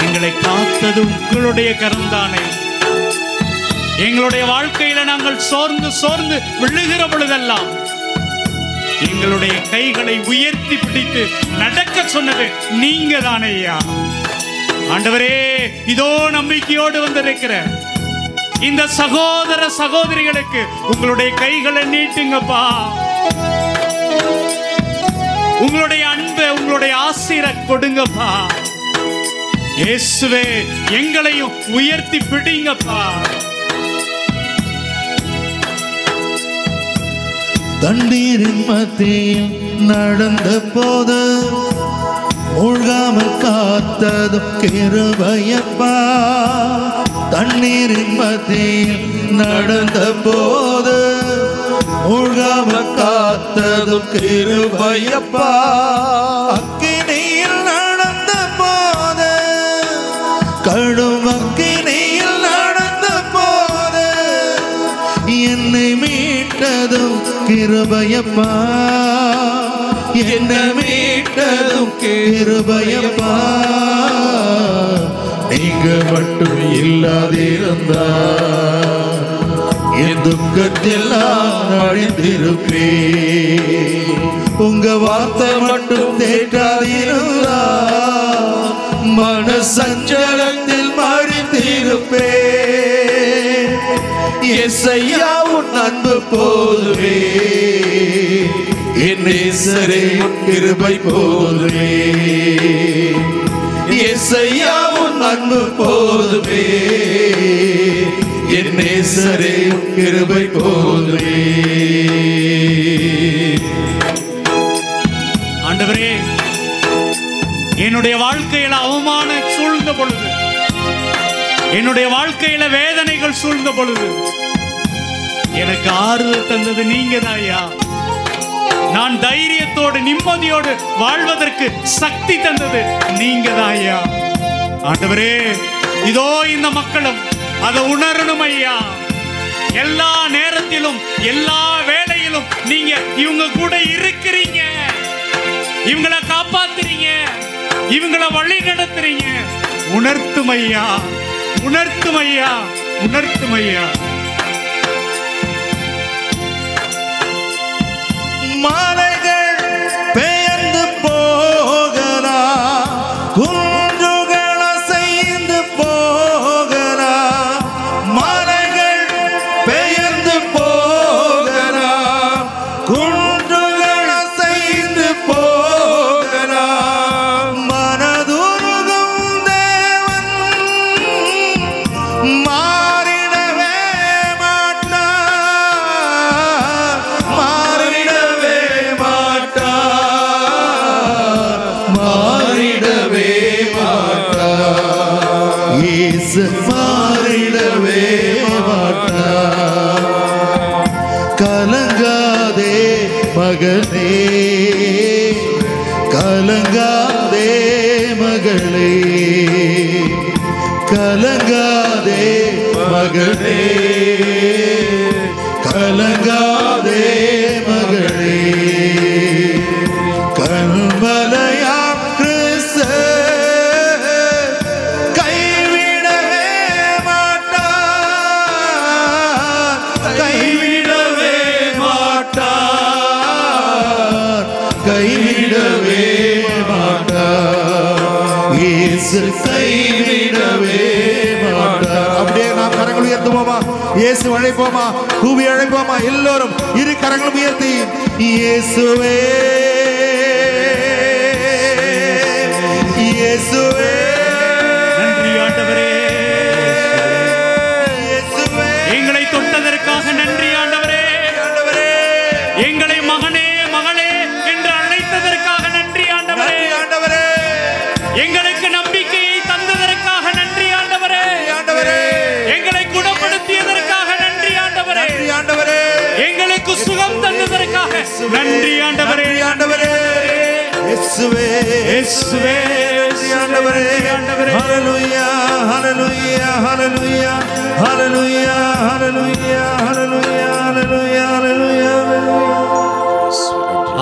எங்களை காத்தது உங்களுடைய கரம்தானே. எங்களுடைய வாழ்க்கையில நாங்கள் சோர்ந்து விழுகிற பொழுதெல்லாம் எங்களுடைய கைகளை உயர்த்தி பிடித்து நடக்க சொன்னது நீங்க தானே ஐயா. ஆண்டவரே, இதோ நம்பிக்கையோடு வந்திருக்கிற இந்த சகோதர சகோதரிகளுக்கு உங்களுடைய கைகளை நீட்டுங்கப்பா. உங்களுடைய அன்பை, உங்களுடைய ஆசீரை கொடுங்கப்பா. இயேசுவே, எங்களையும் உயர்த்தி பிடிங்கப்பா. தண்ணீரின் மத்தியில் நடந்த போது மூழ்காமல் காத்ததும் கிருபையப்பா. தண்ணீரின் மத்தியில் நடந்த போது மூழ்காமல் காத்ததும் கிருபையப்பா. அக்கினியில் நடந்த போது, கடும் அக்கினியில் நடந்த போது என்னை மீட்டதும் கிருபையப்பா. என்னை மீட்டதும் கிருபையப்பா. நீங்க மட்டும் இல்லாதிருந்தா என் துக்கத்தில் நான் அழிந்திருப்பேன். உங்க வார்த்தை மட்டும் தேற்றாதிருந்தா மன சஞ்சலத்தில் மறிந்திருப்பேன். இயேசையா, உன் அன்பு போதுமே, என் நேசரே உன் கிருபை போதுமே. இயேசையா, உன் அன்பு போதுமே, என் நேசரே உன் கிருபை போதுமே. ஆண்டவரே, என்னுடைய வாழ்க்கையில அவமானம் சூழ்ந்த பொழுது, என்னுடைய வாழ்க்கையில வேதனைகள் சூழ்ந்த பொழுது எனக்கு ஆறுதல் தந்தது நீங்க தான்யா. நான் தைரியத்தோடு நிம்மதியோடு வாழ்வதற்கு சக்தி தந்தது நீங்க தான்யா. ஆண்டவரே, இதோ இந்த மக்களும் அதை உணரணும் ஐயா. எல்லா நேரத்திலும் எல்லா வேளையிலும் நீங்க இவங்க கூட இருக்கிறீங்க, இவங்களை காப்பாத்துறீங்க, இவங்களை வழி நடத்துறீங்க. உணர்த்தும் ஐயா, உணர்த்தும் ஐயா, உணர்த்தும் ஐயா. மலைகள் பெயர்ந்து போகலாம், குன்றுகள் அசைந்து போகலாம். மலைகள் பெயர்ந்து போகலாம், குன்றுகள் அசைந்து போகலாம். மனதுருகும் தேவன் மாறிடவே மாட்டார், மாறிடவே மாட்டார், மாறிடவே மாட்டார். இயேசு மாறிடவே மாட்டார். கலங்காதே மகனே, கலங்காதே மகளே, கலங்காதே மகனே, கலங்காதே மகளே. கண்மலையா கிறிஸ்து கைவிடவே மாட்டார், கைவிடவே மாட்டார், கைவிடவே மாட்டார். இயேசு கைவிடவே மாட்டார். அப்படியே நாம் கரங்கள் உயர்த்துவோமா, இயேசு அழைப்போமா, கூவி அழைப்போமா. எல்லோரும் இரு கரங்களும் உயர்த்தி, இயேசுவே, இயேசுவே. நன்றி ஆண்டவரே, இயேசுவே. எங்களை தொட்டதற்காக நன்றி ஆண்டவரே. ஆண்டவரே, எங்களை மகனே மகளே என்று அழைத்ததற்காக நன்றி ஆண்டவரே. ஆண்டவரே, எங்களுக்கு நம்பிக்கையை தந்ததற்காக நன்றி ஆண்டவரே. ஆண்டவரே, எங்களை குணப்படுத்தியதற்காக நன்றி ஆண்டவரே. ஆண்டவரே, எங்களுக்கு சுகம் தந்ததற்காக நன்றி ஆண்டவரே. ஆண்டவரே, இயேசுவே, இயேசுவே, ஆண்டவரே, ஆண்டவரே. ஹல்லேலூயா, ஹல்லேலூயா, ஹல்லேலூயா, ஹல்லேலூயா, ஹல்லேலூயா, ஹல்லேலூயா, ஹல்லேலூயா, ஹல்லேலூயா.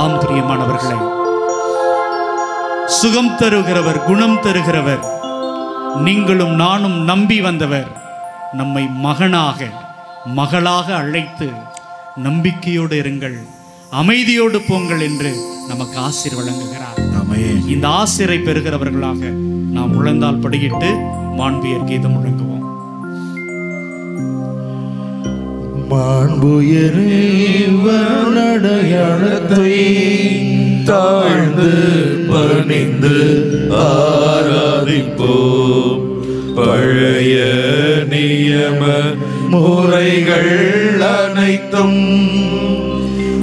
ஆம் பிரியமானவர்களே, சுகம் தருகிறவர், குணம் தருகிறவர், நீங்களும் நானும் நம்பி வந்தவர் நம்மை மகனாக மகளாக அழைத்து நம்பிக்கையோடு இருங்கள், அமைதியோடு போங்கள் என்று நமக்கு ஆசீர் வழங்குகிறார். ஆமென். இந்த ஆசீரை பெறுகிறவர்களாக நாம் முழந்தால் படியிட்டு மாண்பியர் கீதம் முழங்குவோம். மாண்புயரடையாளத்தை தாழ்ந்து பணிந்து ஆராதிப்போம். பழைய நியம முறைகள் அனைத்தும்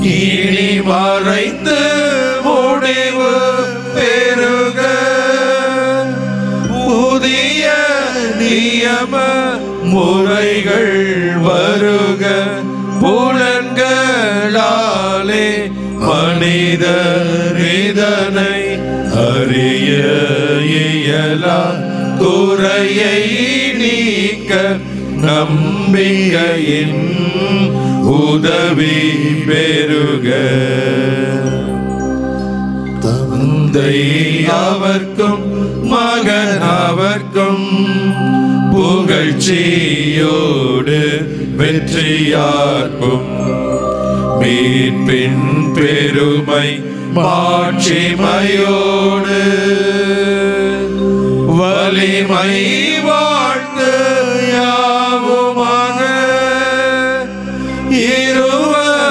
இனி மறைந்து முடிவு பெறுக. புதிய நியம முறைகள் வருக. புலன்களாலே மனிதர் இதனை அறிய இயலா. குறையை நீக்க நம்பிக்கையின் உதவி பெறுக. தந்தை அவர்க்கும் மகன் அவர்க்கும் புகழ்ச்சியோடு வெற்றியார்க்கும் மீட்பின் பெருமை மாட்சிமையோடு வலிமை வாழ்த்து யாவுமாக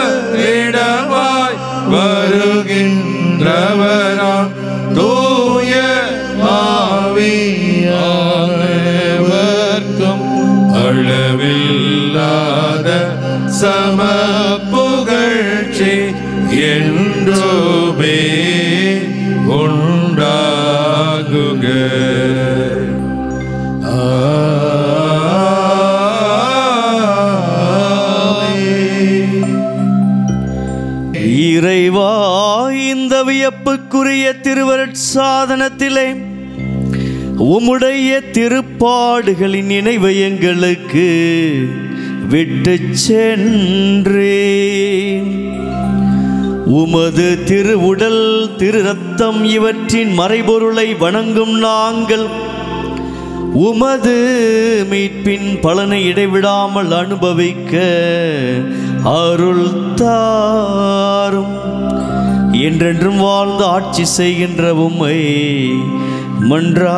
இருவரிடமாய் வருகின்றவராம் தூய ஆவியானவர்க்கும் அளவில்லாத சம புகழ்ச்சி என்றுமே உண்டாகுக. இறைவா, இந்த வியப்புக்குரிய திருவருட்சாதனத்திலே உம்முடைய திருப்பாடுகளின் நினைவை எங்களுக்கு விட்டு சென்றேன். உமது திருவுடல் திரு ரத்தம் இவற்றின் மறைபொருளை வணங்கும் நாங்கள் உமது மீட்பின் பலனை இடைவிடாமல் அனுபவிக்க அருள் தாரும். என்றென்றும் வாழ்ந்து ஆட்சி செய்கின்ற உம்மை மன்றாடுகின்றோம்.